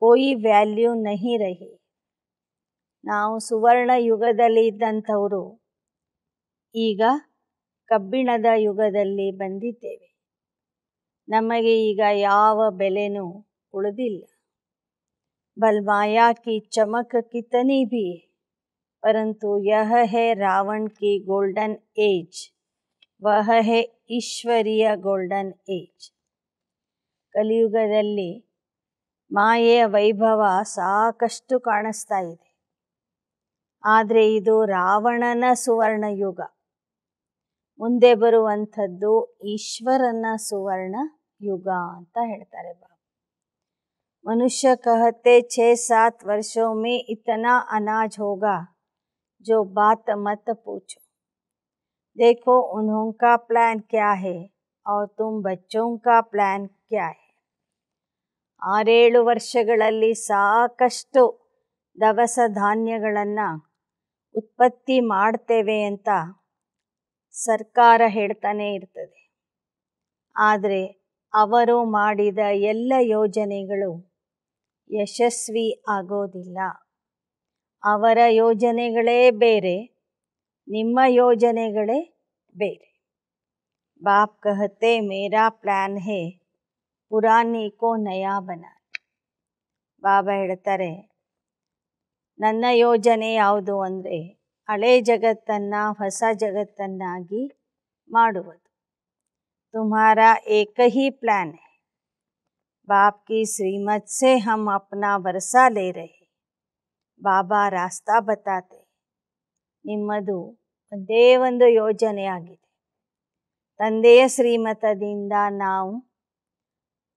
कोई ವ್ಯಾಲ್ಯೂ नहीं रही. ನಾವು ಸುವರ್ಣ ಯುಗದಲ್ಲಿ ಇದ್ದಂಥವರು ಈಗ ಕಬ್ಬಿಣದ ಯುಗದಲ್ಲಿ ಬಂದಿದ್ದೇವೆ. ನಮಗೆ ಈಗ ಯಾವ ಬೆಲೆನೂ ಉಳಿದಿಲ್ಲ. बल माया की चमक कितनी भी है, परंतु यह है रावण की गोल्डन एज, वह है ಈಶ್ವರಿಯ ಗೋಲ್ಡನ್ ಏಜ್. ಕಲಿಯುಗದಲ್ಲಿ ಮಾಯೆಯ ವೈಭವ ಸಾಕಷ್ಟು ಕಾಣಿಸ್ತಾ ಇದೆ, ಆದರೆ ಇದು ರಾವಣನ ಸುವರ್ಣ ಯುಗ. ಮುಂದೆ ಬರುವಂಥದ್ದು ಈಶ್ವರನ ಸುವರ್ಣ ಯುಗ ಅಂತ ಹೇಳ್ತಾರೆ ಬಾಬಾ. मनुष्य कहते 6-7 वर्षों में इतना अनाज होगा जो बात मत पूछो. देखो उनका प्लान क्या है और तुम बच्चों का प्लान क्या है. 6-7 ವರ್ಷಗಳಲ್ಲಿ ಸಾಕಷ್ಟು ದವಸ ಧಾನ್ಯಗಳನ್ನು ಉತ್ಪತ್ತಿ ಮಾಡ್ತೇವೆ ಅಂತ ಸರ್ಕಾರ ಹೇಳ್ತಾನೆ ಇರ್ತದೆ. ಆದರೆ ಅವರು ಮಾಡಿದ ಎಲ್ಲ ಯೋಜನೆಗಳು ಯಶಸ್ವಿ ಆಗೋದಿಲ್ಲ. ಅವರ ಯೋಜನೆಗಳೇ ಬೇರೆ, ನಿಮ್ಮ ಯೋಜನೆಗಳೇ ಬೇರೆ. ಬಾಪ್ ಕಹತೆ ಮೇರಾ ಪ್ಲ್ಯಾನ್ ಹೇ ಪುರಾನಿ ಕೋ ನಯಾ ಬನಾ. ಬಾಬಾ ಹೇಳ್ತಾರೆ, ನನ್ನ ಯೋಜನೆ ಯಾವುದು ಅಂದರೆ ಹಳೆ ಜಗತ್ತನ್ನು ಹೊಸ ಜಗತ್ತನ್ನಾಗಿ ಮಾಡುವುದು. तुम्हारा एक ही प्लान है. बाप की श्रीमत से हम अपना वर्षा ले रहे. ಬಾಬಾ ರಾಸ್ತಾ ಬತಾತೆ. ನಿಮ್ಮದು ಒಂದೇ ಒಂದು ಯೋಜನೆ ಆಗಿದೆ. ತಂದೆಯ ಶ್ರೀಮತದಿಂದ ನಾವು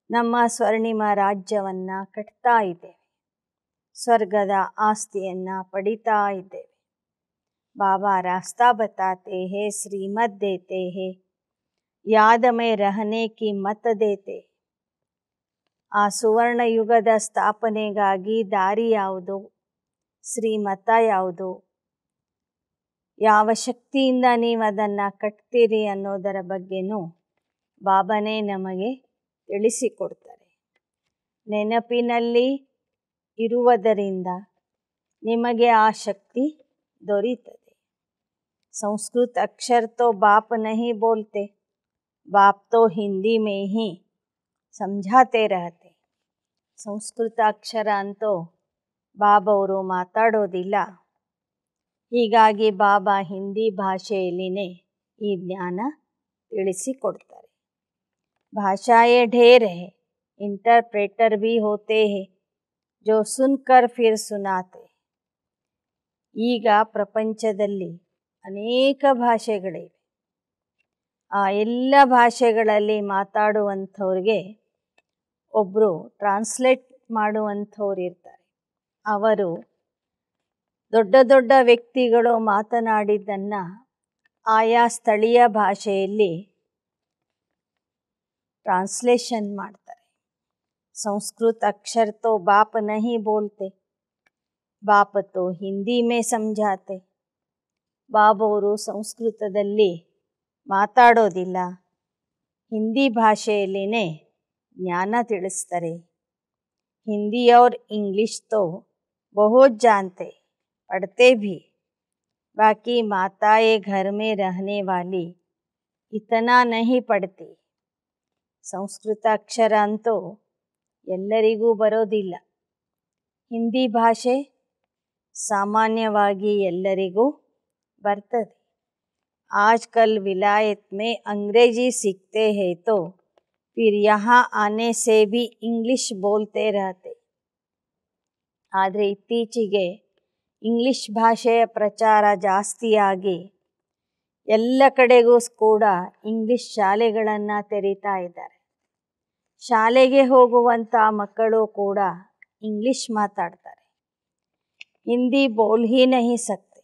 ನಮ್ಮ ಸ್ವರ್ಣಿಮ ರಾಜ್ಯವನ್ನು ಕಟ್ತಾ ಇದ್ದೇವೆ. ಸ್ವರ್ಗದ ಆಸ್ತಿಯನ್ನು ಪಡಿತಾ ಇದ್ದೇವೆ. ಬಾಬಾ ರಾಸ್ತಾ ಬತಾತೆ ಹೇ, ಶ್ರೀಮತ್ ದೇತೆ ಹೇ, ಯಾದ ಮೇ ರಹನೆ ಕಿ ಮತ್ ದೇತೆ. ಆ ಸುವರ್ಣ ಯುಗದ ಸ್ಥಾಪನೆಗಾಗಿ ದಾರಿ ಯಾವುದು, ಶ್ರೀಮತ ಯಾವುದು, ಯಾವ ಶಕ್ತಿಯಿಂದ ನೀವು ಅದನ್ನು ಕಟ್ತೀರಿ ಅನ್ನೋದರ ಬಗ್ಗೆನೂ ಬಾಬಾನೇ ನಮಗೆ ತಿಳಿಸಿಕೊಡ್ತಾರೆ. ನೆನಪಿನಲ್ಲಿ ಇರುವುದರಿಂದ ನಿಮಗೆ ಆ ಶಕ್ತಿ ದೊರೀತದೆ. ಸಂಸ್ಕೃತ ಅಕ್ಷರ ತೋ ಬಾಪ್ ನಹೀ ಬೋಲ್ತೆ, ಬಾಪ್ ತೋ ಹಿಂದಿ ಮೇ ಹಿ ಸಮझाते रहते. ಸಂಸ್ಕೃತ ಅಕ್ಷರ ಅಂತೂ ಬಾಬವರು ಮಾತಾಡೋದಿಲ್ಲ. ಹೀಗಾಗಿ ಬಾಬಾ ಹಿಂದಿ ಭಾಷೆಯಲ್ಲಿನೇ ಈ ಜ್ಞಾನ ತಿಳಿಸಿಕೊಡ್ತಾರೆ. ಭಾಷಾಯೇ ಢೇರ್ ಹೈ, ಇಂಟರ್ಪ್ರೆಟರ್ भी होते हैं जो सुनकर फिर सुनाते. ಈಗ ಪ್ರಪಂಚದಲ್ಲಿ ಅನೇಕ ಭಾಷೆಗಳಿವೆ. ಆ ಎಲ್ಲ ಭಾಷೆಗಳಲ್ಲಿ ಮಾತಾಡುವಂಥವ್ರಿಗೆ ಒಬ್ಬರು ಟ್ರಾನ್ಸ್ಲೇಟ್ ಮಾಡುವಂಥವ್ರು ಇರ್ತಾರೆ. ಅವರು ದೊಡ್ಡ ದೊಡ್ಡ ವ್ಯಕ್ತಿಗಳು ಮಾತನಾಡಿದ್ದನ್ನು ಆಯಾ ಸ್ಥಳೀಯ ಭಾಷೆಯಲ್ಲಿ ಟ್ರಾನ್ಸ್ಲೇಷನ್ ಮಾಡ್ತಾರೆ. ಸಂಸ್ಕೃತ ಅಕ್ಷರ ತೋ ಬಾಪ್ ನಹೀ ಬೋಲ್ತೆ, ಬಾಪ್ ತೋ ಹಿಂದಿ ಮೇ ಸಮझाते. ಬಾಬವರು ಸಂಸ್ಕೃತದಲ್ಲಿ ಮಾತಾಡೋದಿಲ್ಲ, ಹಿಂದಿ ಭಾಷೆಯಲ್ಲಿನೇ ಜ್ಞಾನ ತಿಳಿಸ್ತಾರೆ. ಹಿಂದಿ और इंग्लिश तो बहुत जानते, पढ़ते भी. बाकी माताएं घर में रहने वाली इतना नहीं पढ़ती. ಸಂಸ್ಕೃತ ಅಕ್ಷರ ಅಂತೂ ಎಲ್ಲರಿಗೂ ಬರೋದಿಲ್ಲ. ಹಿಂದಿ ಭಾಷೆ ಸಾಮಾನ್ಯವಾಗಿ ಎಲ್ಲರಿಗೂ ಬರ್ತದೆ. आजकल विलायत में अंग्रेजी सीखते हैं तो फिर यहाँ आने से भी इंग्लिश बोलते रहते. ಆದರೆ ಇತ್ತೀಚೆಗೆ ಇಂಗ್ಲಿಷ್ ಭಾಷೆಯ ಪ್ರಚಾರ ಜಾಸ್ತಿಯಾಗಿ ಎಲ್ಲ ಕಡೆಗೂ ಕೂಡ ಇಂಗ್ಲಿಷ್ ಶಾಲೆಗಳನ್ನು ತೆರೀತಾ ಇದ್ದಾರೆ. ಶಾಲೆಗೆ ಹೋಗುವಂಥ ಮಕ್ಕಳು ಕೂಡ ಇಂಗ್ಲಿಷ್ ಮಾತಾಡ್ತಾರೆ. ಹಿಂದಿ बोल ही नहीं सकते.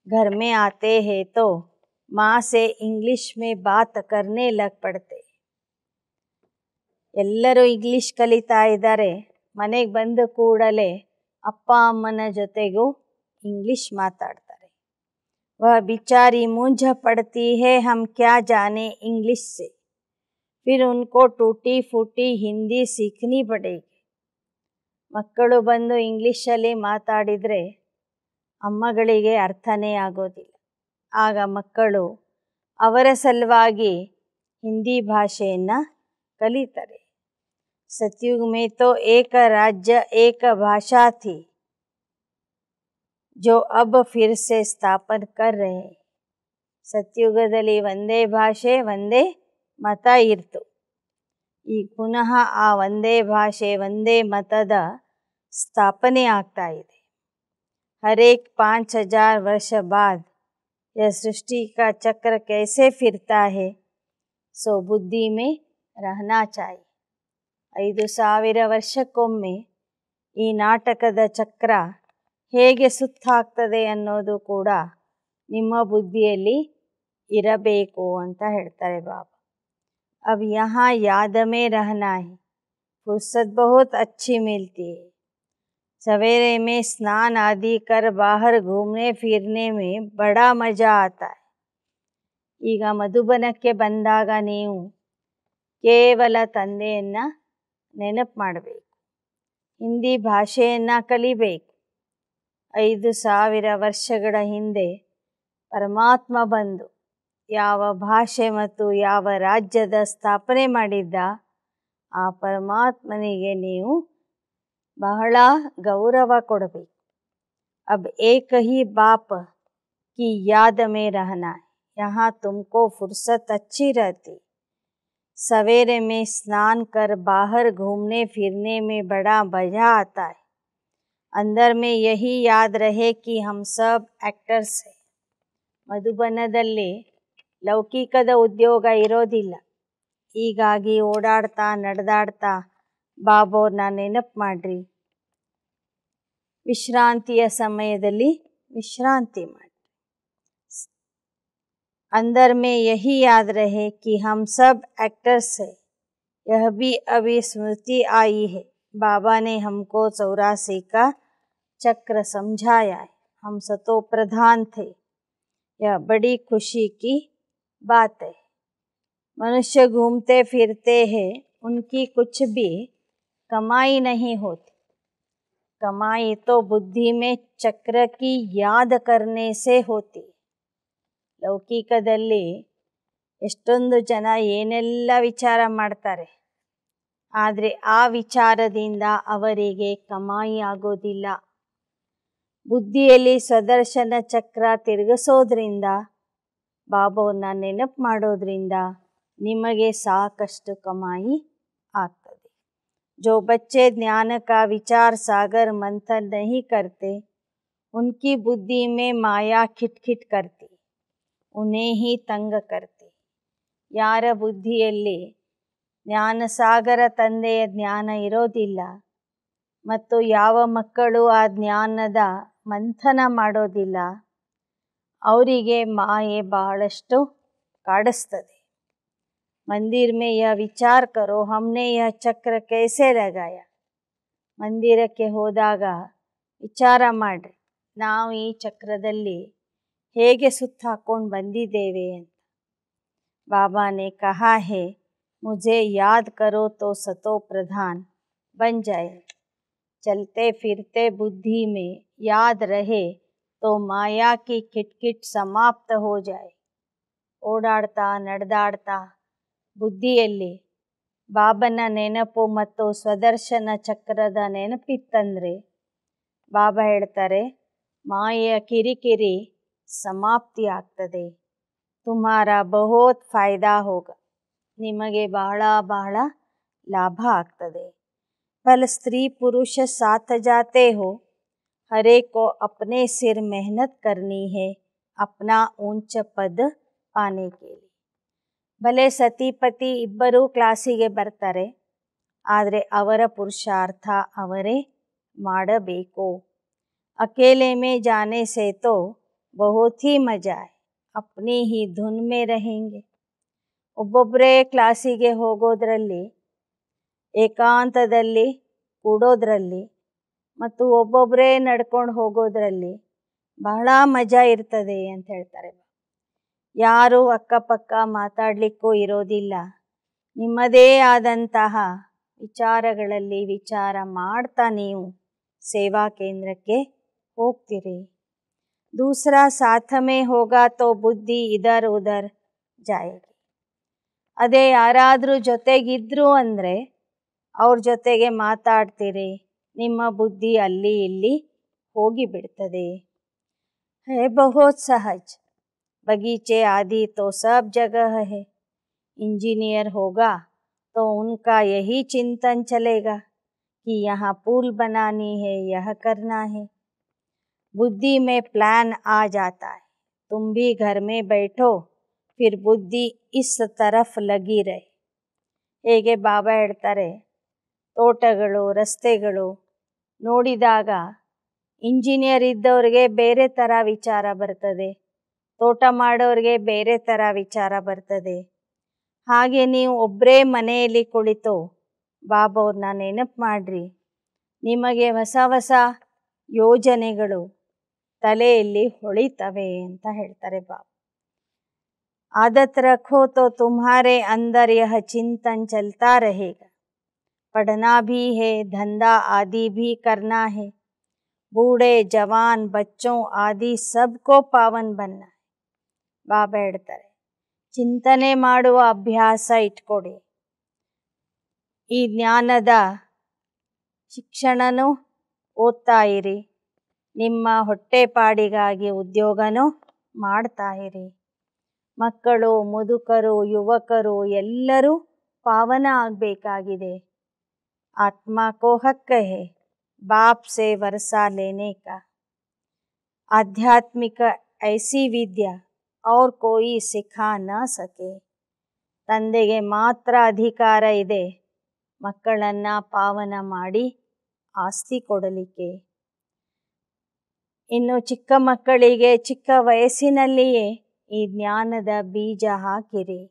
घर में आते हैं तो माँ से इंग्लिश में बात करने लग पड़ते. ಎಲ್ಲರೂ ಇಂಗ್ಲಿಷ್ ಕಲಿತಾ ಇದ್ದಾರೆ. ಮನೆಗೆ ಬಂದ ಕೂಡಲೇ ಅಪ್ಪ ಅಮ್ಮನ ಜೊತೆಗೂ ಇಂಗ್ಲಿಷ್ ಮಾತಾಡ್ತಾರೆ. वह बेचारी मूंझ पड़ती है, हम क्या जाने इंग्लिश से. फिर उनको टूटी फूटी हिंदी सीखनी पड़ेगी. ಮಕ್ಕಳು ಬಂದು ಇಂಗ್ಲೀಷಲ್ಲಿ ಮಾತಾಡಿದರೆ ಅಮ್ಮಗಳಿಗೆ ಅರ್ಥನೇ ಆಗೋದಿಲ್ಲ. ಆಗ ಮಕ್ಕಳು ಅವರ ಸಲುವಾಗಿ ಹಿಂದಿ ಭಾಷೆಯನ್ನು ಕಲಿತಾರೆ. सतयुग में तो एक राज्य एक भाषा थी जो अब फिर से स्थापन कर रहे हैं. ಸತ್ಯುಗದಲ್ಲಿ ಒಂದೇ ಭಾಷೆ ಒಂದೇ ಮತ ಇರ್ತು. ಈಗ ಪುನಃ ಆ ಒಂದೇ ಭಾಷೆ ಒಂದೇ ಮತದ ಸ್ಥಾಪನೆ ಆಗ್ತಾ ಇದೆ. हर एक 5000 वर्ष बाद यह सृष्टि का चक्र कैसे फिरता है, सो बुद्धि में रहना चाहिए. 5000 ವರ್ಷಕ್ಕೊಮ್ಮೆ ಈ ನಾಟಕದ ಚಕ್ರ ಹೇಗೆ ಸುತ್ತಾಗ್ತದೆ ಅನ್ನೋದು ಕೂಡ ನಿಮ್ಮ ಬುದ್ಧಿಯಲ್ಲಿ ಇರಬೇಕು ಅಂತ ಹೇಳ್ತಾರೆ ಬಾಬಾ. अब यहाँ याद में रहना है, फुर्सत बहुत अच्छी मिलती है. सवेरे में स्नान आदि कर बाहर घूमने फिरने में बड़ा मज़ा आता है. ಈಗ ಮಧುಬನಕ್ಕೆ ಬಂದಾಗ ನೀವು ಕೇವಲ ತಂದೆಯನ್ನು ನೆನಪು ಮಾಡಬೇಕು. ಹಿಂದಿ ಭಾಷೆಯನ್ನು ಕಲಿಬೇಕು. 5000 ವರ್ಷಗಳ ಹಿಂದೆ ಪರಮಾತ್ಮ ಬಂದು ಯಾವ ಭಾಷೆ ಮತ್ತು ಯಾವ ರಾಜ್ಯದ ಸ್ಥಾಪನೆ ಮಾಡಿದ್ದ ಆ ಪರಮಾತ್ಮನಿಗೆ ನೀವು ಬಹಳ ಗೌರವ ಕೊಡಬೇಕು. अब एक ही बाप की याद में रहना है. यहाँ तुमको फुर्सत अच्छी रहती. सवेरे में स्नान कर बाहर घूमने फिरने में बड़ा मज़ा आता है. अंदर में यही याद रहे कि हम सब एक्टर्स हैं. ಮಧುಬನದಲ್ಲಿ ಲೌಕಿಕದ ಉದ್ಯೋಗ ಇರೋದಿಲ್ಲ. ಹೀಗಾಗಿ ಓಡಾಡ್ತಾ ನಡೆದಾಡ್ತಾ ಬಾಬೋರ್ನ ನೆನಪು ಮಾಡ್ರಿ. ವಿಶ್ರಾಂತಿಯ ಸಮಯದಲ್ಲಿ ವಿಶ್ರಾಂತಿ ಮಾಡಿ. अंदर में यही याद रहे कि हम सब एक्टर्स हैं. यह भी अभी स्मृति आई है. बाबा ने हमको 84 का चक्र समझाया है. हम सतो प्रधान थे. यह बड़ी खुशी की बात है. मनुष्य घूमते फिरते हैं, उनकी कुछ भी कमाई नहीं होती. कमाई तो बुद्धि में चक्र की याद करने से होती. ಲೌಕಿಕದಲ್ಲಿ ಎಷ್ಟೊಂದು ಜನ ಏನೆಲ್ಲ ವಿಚಾರ ಮಾಡ್ತಾರೆ, ಆದರೆ ಆ ವಿಚಾರದಿಂದ ಅವರಿಗೆ ಕಮಾಯಿ ಆಗೋದಿಲ್ಲ. ಬುದ್ಧಿಯಲ್ಲಿ ಸ್ವದರ್ಶನ ಚಕ್ರ ತಿರುಗಿಸೋದ್ರಿಂದ, ಬಾಬೋನ ನೆನಪು ಮಾಡೋದ್ರಿಂದ ನಿಮಗೆ ಸಾಕಷ್ಟು ಕಮಾಯಿ ಆಗ್ತದೆ. जो बच्चे ज्ञान का विचार सागर मंथन नहीं करते, उनकी बुद्धि में माया खिटखिट करती, उन्हें ही तंग करती. ಯಾರ ಬುದ್ಧಿಯಲ್ಲಿ ಜ್ಞಾನಸಾಗರ ತಂದೆಯ ಜ್ಞಾನ ಇರೋದಿಲ್ಲ ಮತ್ತು ಯಾವ ಮಕ್ಕಳು ಆ ಜ್ಞಾನದ ಮಂಥನ ಮಾಡೋದಿಲ್ಲ, ಅವರಿಗೆ ಮಾಯೆ ಬಹಳಷ್ಟು ಕಾಡಿಸ್ತದೆ. मंदिर में यह विचार करो, हमने यह चक्र कैसे लगाया. ಮಂದಿರಕ್ಕೆ ಹೋದಾಗ ವಿಚಾರ ಮಾಡ್ರಿ, ನಾವು ಈ ಚಕ್ರದಲ್ಲಿ ಹೇಗೆ ಸುತ್ತ ಹಾಕ್ಕೊಂಡು ಬಂದಿದ್ದೇವೆ ಅಂತ. बाबा ने कहा है, मुझे याद करो तो सतो प्रधान बन जाए. चलते फिरते बुद्धि में याद रहे तो माया की खिटखिट समाप्त हो जाए. ಓಡಾಡ್ತಾ ನಡೆದಾಡ್ತಾ ಬುದ್ಧಿಯಲ್ಲಿ ಬಾಬನ ನೆನಪು ಮತ್ತು ಸ್ವದರ್ಶನ ಚಕ್ರದ ನೆನಪಿತ್ತಂದರೆ ಬಾಬಾ ಹೇಳ್ತಾರೆ, ಮಾಯೆಯ ಕಿರಿಕಿರಿ ಸಮಾಪ್ತಿ ಆಗ್ತದೆ. ತುಮಾರ ಬಹುತ್ ಫಾಯ್ದಾ ಹೋಗ, ನಿಮಗೆ ಬಹಳ ಬಹಳ ಲಾಭ ಆಗ್ತದೆ. फल स्त्री पुरुष साथ जाते हो, हरे को अपने सिर मेहनत करनी है अपना ऊंच पद पाने के लिए. ಭಲೆ ಸತಿಪತಿ ಇಬ್ಬರೂ ಕ್ಲಾಸಿಗೆ ಬರ್ತಾರೆ, ಆದರೆ ಅವರ ಪುರುಷಾರ್ಥ ಅವರೇ ಮಾಡಬೇಕು. अकेले में जाने से तो बहुत ही मजा है, अपनी ही धुन में रहेंगे. ಒಬ್ಬೊಬ್ಬರೇ ಕ್ಲಾಸಿಗೆ ಹೋಗೋದ್ರಲ್ಲಿ, ಏಕಾಂತದಲ್ಲಿ ಕೂಡೋದ್ರಲ್ಲಿ ಮತ್ತು ಒಬ್ಬೊಬ್ಬರೇ ನಡ್ಕೊಂಡು ಹೋಗೋದ್ರಲ್ಲಿ ಬಹಳ ಮಜಾ ಇರ್ತದೆ ಅಂತ ಹೇಳ್ತಾರೆ. ಯಾರು ಅಕ್ಕಪಕ್ಕ ಮಾತಾಡಲಿಕ್ಕೂ ಇರೋದಿಲ್ಲ. ನಿಮ್ಮದೇ ಆದಂತಹ ವಿಚಾರಗಳಲ್ಲಿ ವಿಚಾರ ಮಾಡ್ತಾ ನೀವು ಸೇವಾ ಕೇಂದ್ರಕ್ಕೆ ಹೋಗ್ತೀರಿ. दूसरा साथ में होगा तो ಬುದ್ಧಿ ಇದರ್ ಉದರ್ ಜಾಯೇಗಿ. ಅದೇ ಯಾರಾದರೂ ಜೊತೆಗಿದ್ರು ಅಂದರೆ ಅವ್ರ ಜೊತೆಗೆ ಮಾತಾಡ್ತೀರಿ, ನಿಮ್ಮ ಬುದ್ಧಿ ಅಲ್ಲಿ ಇಲ್ಲಿ ಹೋಗಿ ಬಿಡ್ತದೆ. है बहुत सहज, बगीचे आदि तो सब जगह है. इंजीनियर होगा तो उनका यही चिंतन चलेगा कि यहाँ पुल बनानी है, यह करना है. बुद्धि में प्लान आ जाता है. तुम भी घर में बैठो, फिर बुद्धि इस तरफ लगी रहे. ಹೇಗೆ ಬಾಬಾ ಹೇಳ್ತಾರೆ, ತೋಟಗಳು ರಸ್ತೆಗಳು ನೋಡಿದಾಗ ಇಂಜಿನಿಯರ್ ಇದ್ದವ್ರಿಗೆ ಬೇರೆ ಥರ ವಿಚಾರ ಬರ್ತದೆ, ತೋಟ ಮಾಡೋರಿಗೆ ಬೇರೆ ಥರ ವಿಚಾರ ಬರ್ತದೆ. ಹಾಗೆ ನೀವು ಒಬ್ಬರೇ ಮನೆಯಲ್ಲಿ ಕುಳಿತು ಬಾಬಾ ಅವ್ರನ್ನ ನೆನಪು ಮಾಡ್ರಿ. ನಿಮಗೆ ಹೊಸ ಹೊಸ ಯೋಜನೆಗಳು ತಲೆಯಲ್ಲಿ ಹೊಳಿತವೆ ಅಂತ ಹೇಳ್ತಾರೆ ಬಾಬಾ. आदत रखो तो तुम्हारे अंदर यह चिंतन चलता रहेगा. पढ़ना भी है, धंधा आदि भी करना है. बूढ़े जवान बच्चों आदि सबको पावन बनना है. ಬಾಬಾ ಹೇಳ್ತಾರೆ, ಚಿಂತನೆ ಮಾಡುವ ಅಭ್ಯಾಸ ಇಟ್ಕೊಡಿ. ಈ ಜ್ಞಾನದ ಶಿಕ್ಷಣನೂ ಓದ್ತಾ ಇರಿ, ನಿಮ್ಮ ಹೊಟ್ಟೆಪಾಡಿಗಾಗಿ ಉದ್ಯೋಗನೂ ಮಾಡ್ತಾ ಇರಿ. ಮಕ್ಕಳು, ಮುದುಕರು, ಯುವಕರು ಎಲ್ಲರೂ ಪಾವನ ಆಗಬೇಕಾಗಿದೆ. ಆತ್ಮ ಕೋ ಹಕ್ ಹೈ ಬಾಪ್ ಸೆ ವರ್ಸಾ ಲೇನೆ ಕಾ. ಆಧ್ಯಾತ್ಮಿಕ ಐಸಿ ವಿದ್ಯಾ और कोई ಸಿಖಾ ನ ಸಕೆ. ತಂದೆಗೆ ಮಾತ್ರ ಅಧಿಕಾರ ಇದೆ ಮಕ್ಕಳನ್ನು ಪಾವನ ಮಾಡಿ ಆಸ್ತಿ ಕೊಡಲಿಕ್ಕೆ. ಇನ್ನು ಚಿಕ್ಕ ಮಕ್ಕಳಿಗೆ ಚಿಕ್ಕ ವಯಸ್ಸಿನಲ್ಲಿಯೇ ಈ ಜ್ಞಾನದ ಬೀಜ ಹಾಕಿರಿ.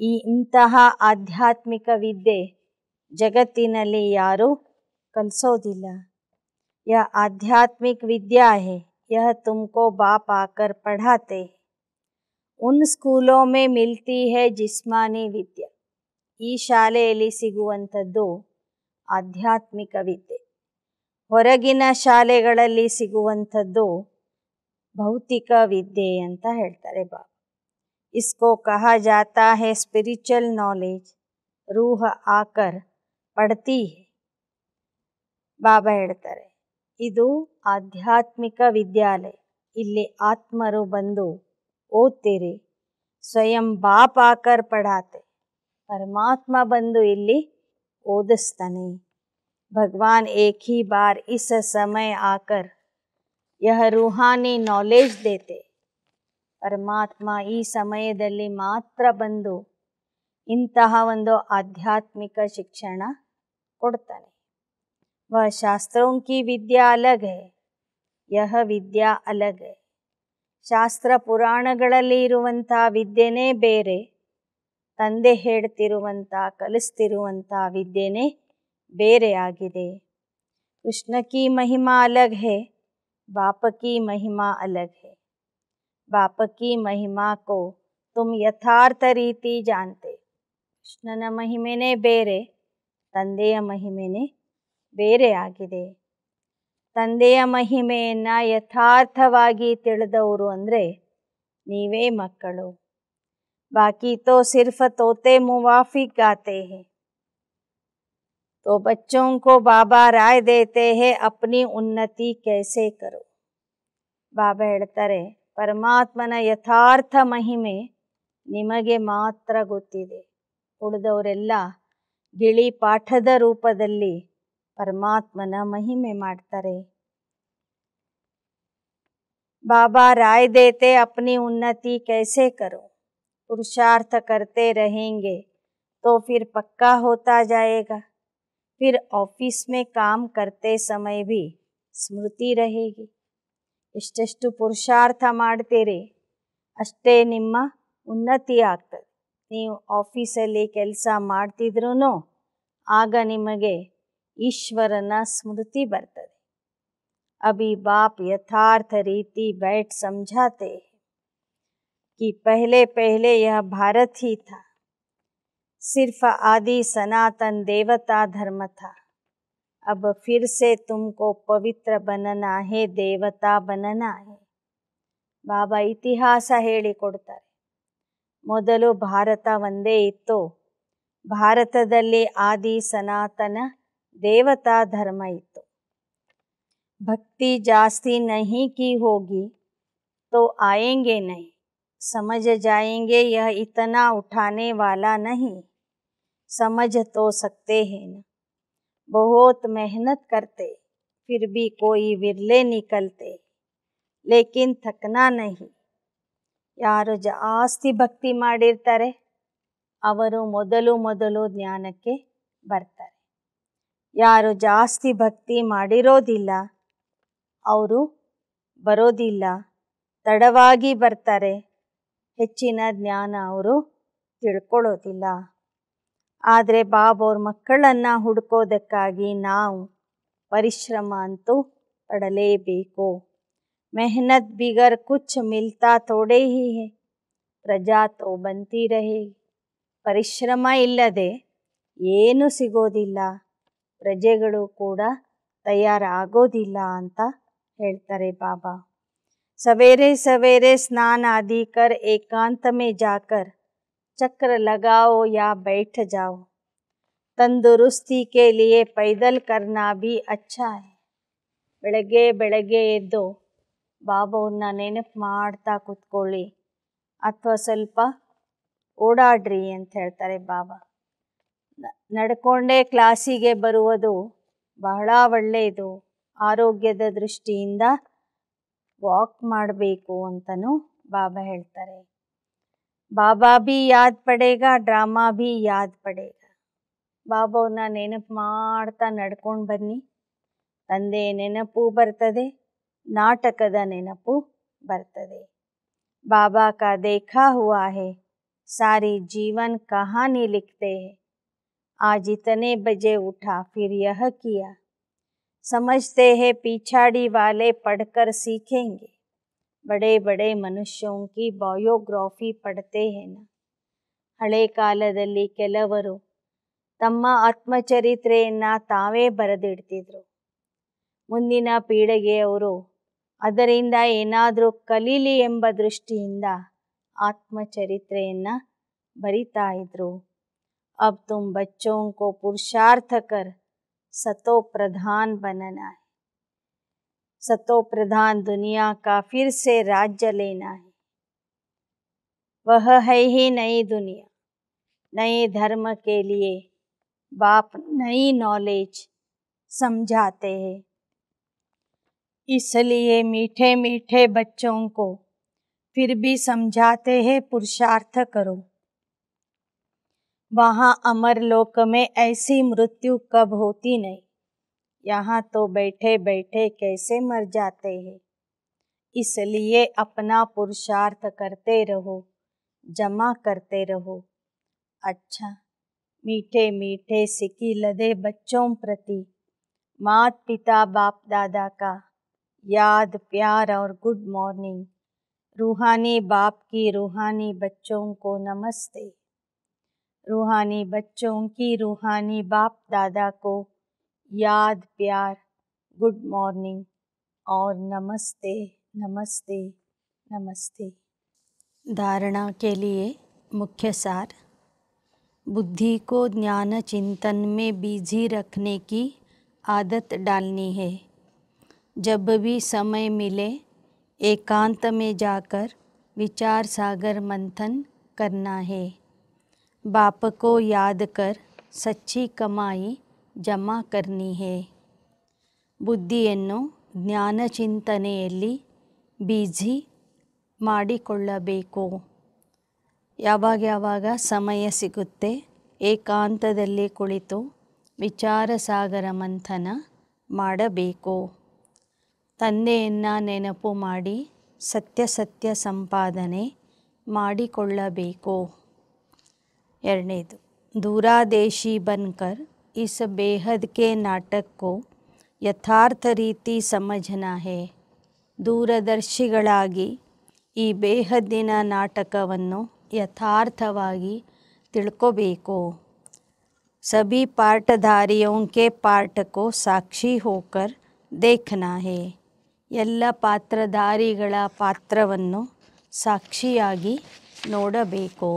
ಇಂತಹ ಆಧ್ಯಾತ್ಮಿಕ ವಿದ್ಯೆ ಜಗತ್ತಿನಲ್ಲಿ ಯಾರೂ ಕಲಿಸೋದಿಲ್ಲ. यह आध्यात्मिक विद्या है, यह तुमको बाप आकर पढ़ाते हैं. उन स्कूलों में मिलती है जिस्मानी विद्या. ಈ ಶಾಲೆಯಲ್ಲಿ ಸಿಗುವಂಥದ್ದು ಆಧ್ಯಾತ್ಮಿಕ ವಿದ್ಯೆ. ಹೊರಗಿನ ಶಾಲೆಗಳಲ್ಲಿ ಸಿಗುವಂಥದ್ದು ಭೌತಿಕ ವಿದ್ಯೆ ಅಂತ ಹೇಳ್ತಾರೆ ಬಾಬಾ. इसको कहा जाता है स्पिरिचुअल नॉलेज. रूह आकर पढ़ती है. ಬಾಬಾ ಹೇಳ್ತಾರೆ, ಇದು ಆಧ್ಯಾತ್ಮಿಕ ವಿದ್ಯಾಲಯ. ಇಲ್ಲಿ ಆತ್ಮರು ಬಂದು ಓದ್ತೀರಿ. ಸ್ವಯಂ ಬಾಪ್ ಆಕರ್ ಪಢಾತೆ. ಪರಮಾತ್ಮ ಬಂದು ಇಲ್ಲಿ ಓದಿಸ್ತಾನೆ. ಭಗವಾನ್ ಏಕ್ ಹಿ ಬಾರ್ ಇಸ್ ಸಮಯ ಆಕರ್ ಯಹ ರೂಹಾನಿ ನಾಲೆಜ್ ದೇತೆ. ಪರಮಾತ್ಮ ಈ ಸಮಯದಲ್ಲಿ ಮಾತ್ರ ಬಂದು ಇಂತಹ ಒಂದು ಆಧ್ಯಾತ್ಮಿಕ ಶಿಕ್ಷಣ ಕೊಡ್ತಾನೆ. वह शास्त्रों की विद्या अलग है, यह ವಿದ್ಯಾ ಅಲಗ್ है. ಶಾಸ್ತ್ರ ಪುರಾಣಗಳಲ್ಲಿ ಇರುವಂಥ ವಿದ್ಯೆನೇ ಬೇರೆ, ತಂದೆ ಹೇಳ್ತಿರುವಂಥ ಕಲಿಸ್ತಿರುವಂಥ ವಿದ್ಯೆನೇ ಬೇರೆ ಆಗಿದೆ. ಕೃಷ್ಣ ಕಿ ಮಹಿಮಾ ಅಲಗ್ है, बाप की महिमा अलग है. बाप की महिमा को तुम ಯಥಾರ್ಥ ರೀತಿ जानते. ಕೃಷ್ಣನ ಮಹಿಮೆನೇ ಬೇರೆ, ತಂದೆಯ ಮಹಿಮೆನೇ ಬೇರೆ ಆಗಿದೆ. ತಂದೆಯ ಮಹಿಮೆಯನ್ನು ಯಥಾರ್ಥವಾಗಿ ತಿಳಿದವರು ಅಂದರೆ ನೀವೇ ಮಕ್ಕಳು. ಬಾಕಿ ತೋ ಸಿರ್ಫ್ ತೋತೆ ಮುವಾಫಿಕ್ ಗಾತೆ ಹೈ. तो बच्चों को बाबा राय देते हैं अपनी उन्नति कैसे करो. ಬಾಬಾ ಹೇಳ್ತಾರೆ, ಪರಮಾತ್ಮನ ಯಥಾರ್ಥ ಮಹಿಮೆ ನಿಮಗೆ ಮಾತ್ರ ಗೊತ್ತಿದೆ. ಉಳಿದವರೆಲ್ಲ ಗಿಳಿ ಪಾಠದ ರೂಪದಲ್ಲಿ ಪರಮಾತ್ಮನ ಮಹಿಮೆ ಮಾಡ್ತಾರೆ. बाबा राय देते अपनी उन्नति कैसे करो. पुरुषार्थ करते रहेंगे तो फिर पक्का होता जाएगा. फिर ऑफिस में काम करते समय भी स्मृति रहेगी. ಎಷ್ಟೆಷ್ಟು ಪುರುಷಾರ್ಥ ಮಾಡ್ತೀರಿ ಅಷ್ಟೇ ನಿಮ್ಮ ಉನ್ನತಿ ಆಗ್ತದೆ. ನೀವು ಆಫೀಸಲ್ಲಿ ಕೆಲಸ ಮಾಡ್ತಿದ್ರೂ ಆಗ ನಿಮಗೆ ईश्वरನ स्मृति बरतದೆ. अभी बाप यथार्थ रीति बैठ समझाते हैं कि पहले पहले यह भारत ही था, सिर्फ आदि सनातन देवता धर्म था. अब फिर से तुमको पवित्र बनना है, देवता बनना है. ಬಾಬಾ ಇತಿಹಾಸ ಹೇಳಿಕೊಡ್ತಾರೆ. ಮೊದಲು ಭಾರತ ಒಂದೇ ಇತ್ತು. ಭಾರತದಲ್ಲಿ ಆದಿ ಸನಾತನ देवता धर्म इतो. भक्ति जास्ती नहीं की होगी तो आएंगे नहीं. समझ जाएंगे यह इतना उठाने वाला नहीं. समझ तो सकते हैं न. बहुत मेहनत करते फिर भी कोई विरले निकलते, लेकिन थकना नहीं. ಯಾರು ಜಾಸ್ತಿ ಭಕ್ತಿ ಮಾಡಿರ್ತಾರೆ ಅವರು ಮೊದಲು ಜ್ಞಾನಕ್ಕೆ ಬರ್ತಾರೆ. ಯಾರು ಜಾಸ್ತಿ ಭಕ್ತಿ ಮಾಡಿರೋದಿಲ್ಲ ಅವರು ಬರೋದಿಲ್ಲ, ತಡವಾಗಿ ಬರ್ತಾರೆ. ಹೆಚ್ಚಿನ ಜ್ಞಾನ ಅವರು ತಿಳ್ಕೊಳ್ಳೋದಿಲ್ಲ. ಆದರೆ ಬಾಬಾ ಅವ್ರ ಮಕ್ಕಳನ್ನು ಹುಡುಕೋದಕ್ಕಾಗಿ ನಾವು ಪರಿಶ್ರಮ ಅಂತೂ ಪಡಲೇಬೇಕು. मेहनत बिगर कुछ मिलता थोड़े ही है, ಪ್ರಜಾ ತೋ ಬಂತಿ रहेगी. ಪರಿಶ್ರಮ ಇಲ್ಲದೆ ಏನು ಸಿಗೋದಿಲ್ಲ, ಪ್ರಜೆಗಳು ಕೂಡ ತಯಾರಾಗೋದಿಲ್ಲ ಅಂತ ಹೇಳ್ತಾರೆ ಬಾಬಾ. सवेरे सवेरे स्नान आदि कर एकांत में जाकर चक्र लगाओ या बैठ जाओ. तंदुरुस्ती के लिए पैदल करना भी अच्छा है. ಬೆಳಗ್ಗೆ ಬೆಳಗ್ಗೆ ಎದ್ದು ಬಾಬಾವನ್ನ ನೆನಪು ಮಾಡ್ತಾ ಕೂತ್ಕೊಳ್ಳಿ ಅಥವಾ ಸ್ವಲ್ಪ ಓಡಾಡ್ರಿ ಅಂತ ಹೇಳ್ತಾರೆ ಬಾಬಾ. ನಡ್ಕೊಂಡೇ ಕ್ಲಾಸಿಗೆ ಬರುವುದು ಬಹಳ ಒಳ್ಳೆಯದು. ಆರೋಗ್ಯದ ದೃಷ್ಟಿಯಿಂದ ವಾಕ್ ಮಾಡಬೇಕು ಅಂತಲೂ ಬಾಬಾ ಹೇಳ್ತಾರೆ. ಬಾಬಾ ಭಿ ಯಾದ್ ಪಡೇಗಾ, ಡ್ರಾಮಾ ಭಿ ಯಾದ್ ಪಡೇಗಾ. ಬಾಬಾವನ್ನ ನೆನಪು ಮಾಡ್ತಾ ನಡ್ಕೊಂಡು ಬನ್ನಿ, ತಂದೆ ನೆನಪು ಬರ್ತದೆ, ನಾಟಕದ ನೆನಪು ಬರ್ತದೆ. ಬಾಬಾ ಕಾ देखा हुआ है, सारी जीवन कहानी लिखते हैं. आज इतने बजे उठा फिर यह किया. समझते हैं पिछाड़ी वाले पढ़कर सीखेंगे. बड़े बड़े मनुष्यों की बायोग्राफी पढ़ते हैं ना. ಹಳೆ ಕಾಲದಲ್ಲಿ ಕೆಲವರು ತಮ್ಮ ಆತ್ಮಚರಿತ್ರೆಯನ್ನು ತಾವೇ ಬರೆದಿಡ್ತಿದ್ರು. ಮುಂದಿನ ಪೀಳಿಗೆಯವರು ಅದರಿಂದ ಏನಾದರೂ ಕಲೀಲಿ ಎಂಬ ದೃಷ್ಟಿಯಿಂದ ಆತ್ಮಚರಿತ್ರೆಯನ್ನು ಬರಿತಾ ಇದ್ರು. अब तुम बच्चों को पुरुषार्थ कर सतो प्रधान बनना है. सतो प्रधान दुनिया का फिर से राज्य लेना है. वह है ही नई दुनिया. नए धर्म के लिए बाप नई नॉलेज समझाते हैं. इसलिए मीठे मीठे बच्चों को फिर भी समझाते हैं पुरुषार्थ करो. वहाँ अमर लोक में ऐसी मृत्यु कब होती नहीं. यहाँ तो बैठे बैठे कैसे मर जाते हैं. इसलिए अपना पुरुषार्थ करते रहो, जमा करते रहो. अच्छा, मीठे मीठे सिकी लदे बच्चों प्रति मात पिता बाप दादा का याद प्यार और गुड मॉर्निंग. रूहानी बाप की रूहानी बच्चों को नमस्ते. रूहानी बच्चों की रूहानी बाप दादा को याद प्यार गुड मॉर्निंग और नमस्ते नमस्ते नमस्ते. धारणा के लिए मुख्य सार. बुद्धि को ज्ञान चिंतन में बिजी रखने की आदत डालनी है. जब भी समय मिले एकांत में जाकर विचार सागर मंथन करना है. बाप को याद कर सच्ची कमाई जमा करनी है. ಬುದ್ಧಿಯನ್ನು ಜ್ಞಾನ ಚಿಂತನೆಯಲ್ಲಿ ಬಿಜಿ ಮಾಡಿಕೊಳ್ಳಬೇಕು. ಯಾವಾಗ ಸಮಯ ಸಿಗುತ್ತೆ ಏಕಾಂತದಲ್ಲಿ ಕುಳಿತು ವಿಚಾರ ಸಾಗರ ಮಂಥನ ಮಾಡಬೇಕು. ತಂದೆಯನ್ನು ನೆನಪು ಮಾಡಿ ಸತ್ಯ ಸಂಪಾದನೆ ಮಾಡಿಕೊಳ್ಳಬೇಕು. ಎರಡನೇದು, दूरादेशी बनकर इस बेहद के नाटक को यथार्थ ರೀತಿ समझना है. ದೂರದರ್ಶಿಗಳಾಗಿ ಈ ಬೇಹದ್ದಿನ ನಾಟಕವನ್ನು ಯಥಾರ್ಥವಾಗಿ ತಿಳ್ಕೋಬೇಕು. सभी पार्टधारियों के पार्ट को साक्षी होकर देखना है. ಎಲ್ಲ ಪಾತ್ರಧಾರಿಗಳ ಪಾತ್ರವನ್ನು ಸಾಕ್ಷಿಯಾಗಿ ನೋಡಬೇಕು.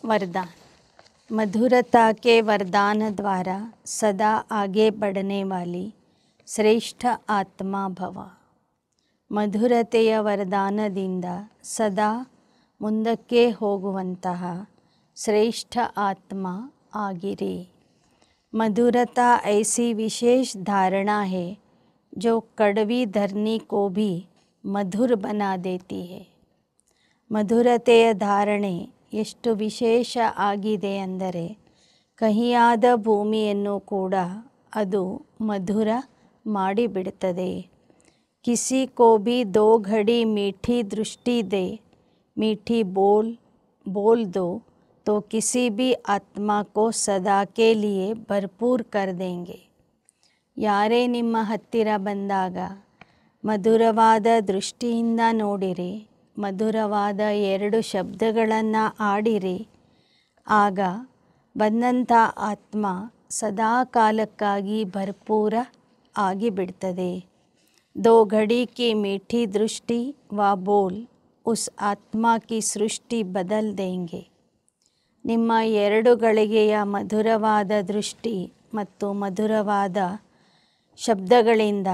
वरदान. मधुरता के वरदान द्वारा सदा आगे बढ़ने वाली श्रेष्ठ आत्मा भव. ಮಧುರತೆಯ ವರದಾನದಿಂದ ಸದಾ ಮುಂದಕ್ಕೆ ಹೋಗುವಂತಹ ಶ್ರೇಷ್ಠ ಆತ್ಮ ಆಗಿರಿ. मधुरता ऐसी विशेष धारणा है जो कड़वी धरनी को भी मधुर बना देती है. ಮಧುರತೆಯ ಧಾರಣೆ ಎಷ್ಟು ವಿಶೇಷ ಆಗಿದೆ ಅಂದರೆ ಕಹಿಯಾದ ಭೂಮಿಯನ್ನು ಕೂಡ ಅದು ಮಧುರ ಮಾಡಿಬಿಡುತ್ತದೆ. किसी को भी 2 घड़ी मीठी दृष्टि दे, मीठी बोल दो, तो किसी भी आत्मा को सदा के लिए भरपूर कर देंगे. ಯಾರೇ ನಿಮ್ಮ ಹತ್ತಿರ ಬಂದಾಗ ಮಧುರವಾದ ದೃಷ್ಟಿಯಿಂದ ನೋಡಿರಿ, ಮಧುರವಾದ 2 ಶಬ್ದಗಳನ್ನು ಆಡಿರಿ. ಆಗ ಬಂದಂಥ ಆತ್ಮ ಸದಾ ಕಾಲಕ್ಕಾಗಿ ಭರ್ಪೂರ ಆಗಿಬಿಡ್ತದೆ. 2 घड़ी की मीठी दृष्टि व बोल उस आत्मा की सृष्टि बदल देंगे. ನಿಮ್ಮ 2 ಗಳಿಗೆಯ ಮಧುರವಾದ ದೃಷ್ಟಿ ಮತ್ತು ಮಧುರವಾದ ಶಬ್ದಗಳಿಂದ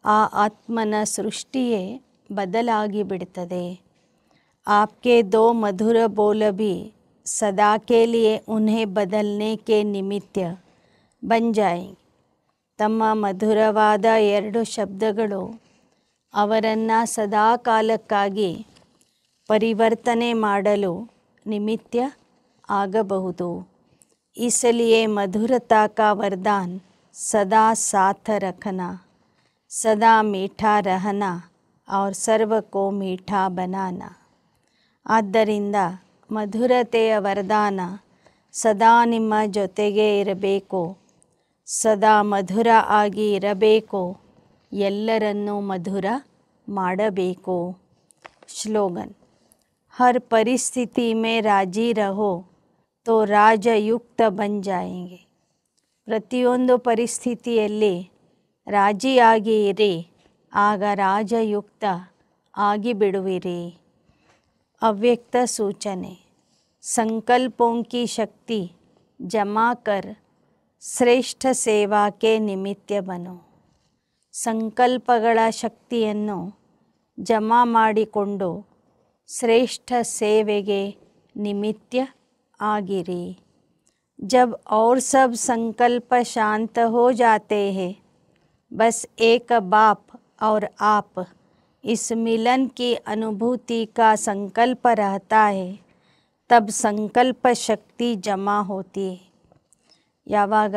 ಆ ಆತ್ಮನ ಸೃಷ್ಟಿಯೇ ಬದಲಾಗಿ ಬಿಡುತ್ತದೆ. आपके 2 मधुर बोल भी सदा के लिए उन्हें बदलने के निमित्त बन जाएंगे. ತಮ್ಮ ಮಧುರವಾದ 2 ಶಬ್ದಗಳು ಅವರನ್ನು ಸದಾ ಕಾಲಕ್ಕಾಗಿ ಪರಿವರ್ತನೆ ಮಾಡಲು ನಿಮಿತ್ತ ಆಗಬಹುದು. इसलिए मधुरता का वरदान सदा साथ रखना, सदा मीठा रहना और सर्व को मीठा बनाना. ಆದ್ದರಿಂದ ಮಧುರತೆಯ ವರದಾನ ಸದಾ ನಿಮ್ಮ ಜೊತೆಗೆ ಇರಬೇಕು, ಸದಾ ಮಧುರ ಆಗಿ ಇರಬೇಕು, ಎಲ್ಲರನ್ನೂ ಮಧುರ ಮಾಡಬೇಕು. ಸ್ಲೋಗನ್. हर परिस्थिति में राजी रहो तो राजयुक्त बन जाएंगे. ಪ್ರತಿಯೊಂದು ಪರಿಸ್ಥಿತಿಯಲ್ಲಿ ರಾಜಿಯಾಗಿ ಇರಿ, ಆಗ ರಾಜಯುಕ್ತ ಆಗಿಬಿಡುವಿರಿ. ಅವ್ಯಕ್ತ ಸೂಚನೆ. संकल्पों की शक्ति जमा कर ಶ್ರೇಷ್ಠ ಸೇವಾಕ್ಕೆ ನಿಮಿತ್ತ ಬನು. ಸಂಕಲ್ಪಗಳ ಶಕ್ತಿಯನ್ನು ಜಮಾ ಮಾಡಿಕೊಂಡು ಶ್ರೇಷ್ಠ ಸೇವೆಗೆ ನಿಮಿತ್ತ ಆಗಿರಿ. जब और सब संकल्प शांत हो जाते हैं, बस एक बाप और आप इस मिलन की अनुभूति का संकल्प रहता है, तब संकल्प शक्ति जमा होती है. ಯಾವಾಗ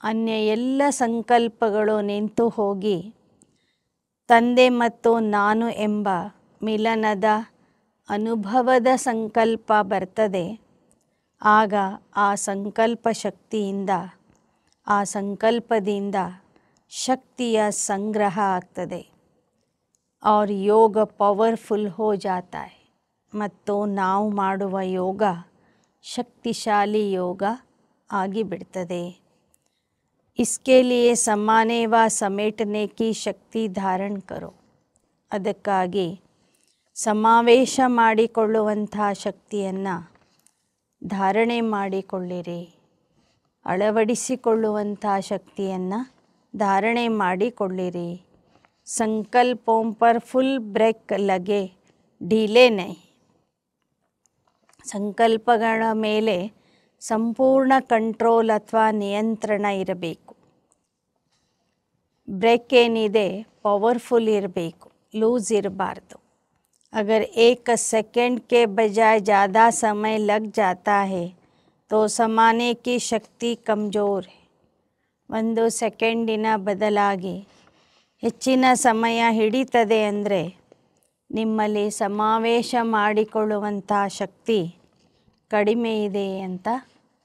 ಅನ್ಯ ಎಲ್ಲ ಸಂಕಲ್ಪಗಳು ನಿಂತು ಹೋಗಿ ತಂದೆ ಮತ್ತು ನಾನು ಎಂಬ ಮಿಲನದ ಅನುಭವದ ಸಂಕಲ್ಪ ಬರ್ತದೆ, ಆಗ ಆ ಸಂಕಲ್ಪ ಶಕ್ತಿಯಿಂದ, ಆ ಸಂಕಲ್ಪದಿಂದ ಶಕ್ತಿಯ ಸಂಗ್ರಹ ಆಗ್ತದೆ. और योग ಪವರ್ಫುಲ್ हो जाता है. ಮತ್ತು ನಾವು ಮಾಡುವ ಯೋಗ ಶಕ್ತಿಶಾಲಿ ಯೋಗ ಆಗಿಬಿಡ್ತದೆ. इसके लिए समाने व समेटने की शक्ति धारण करो. ಅದಕ್ಕಾಗಿ ಸಮಾವೇಶ ಮಾಡಿಕೊಳ್ಳುವಂಥ ಶಕ್ತಿಯನ್ನು ಧಾರಣೆ ಮಾಡಿಕೊಳ್ಳಿರಿ, ಅಳವಡಿಸಿಕೊಳ್ಳುವಂಥ ಶಕ್ತಿಯನ್ನು ಧಾರಣೆ ಮಾಡಿಕೊಳ್ಳಿರಿ. ಸಂಕಲ್ಪೋं पर फुल ब्रेक लगे, ढीले नहीं. ಸಂಕಲ್ಪಗಳ ಮೇಲೆ ಸಂಪೂರ್ಣ ಕಂಟ್ರೋಲ್ ಅಥವಾ ನಿಯಂತ್ರಣ ಇರಬೇಕು. ಬ್ರೇಕ್ ಏನಿದೆ ಪವರ್ಫುಲ್ ಇರಬೇಕು, ಲೂಸ್ ಇರಬಾರ್ದು. अगर 1 सेकंड के बजाय ज़्यादा समय लग जाता है तो समाने की शक्ति कमज़ोर है. 1 ಸೆಕೆಂಡಿನ ಬದಲಾಗಿ ಹೆಚ್ಚಿನ ಸಮಯ ಹಿಡಿತದೆ ಅಂದರೆ ನಿಮ್ಮಲ್ಲಿ ಸಮಾವೇಶ ಮಾಡಿಕೊಳ್ಳುವಂಥ ಶಕ್ತಿ ಕಡಿಮೆ ಇದೆ ಅಂತ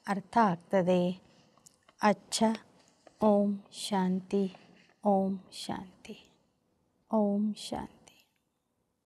ಅರ್ಥ ಆಗ್ತದೆ. ಅಚ್ಚಾ. ಓಂ ಶಾಂತಿ, ಓಂ ಶಾಂತಿ, ಓಂ ಶಾಂತಿ.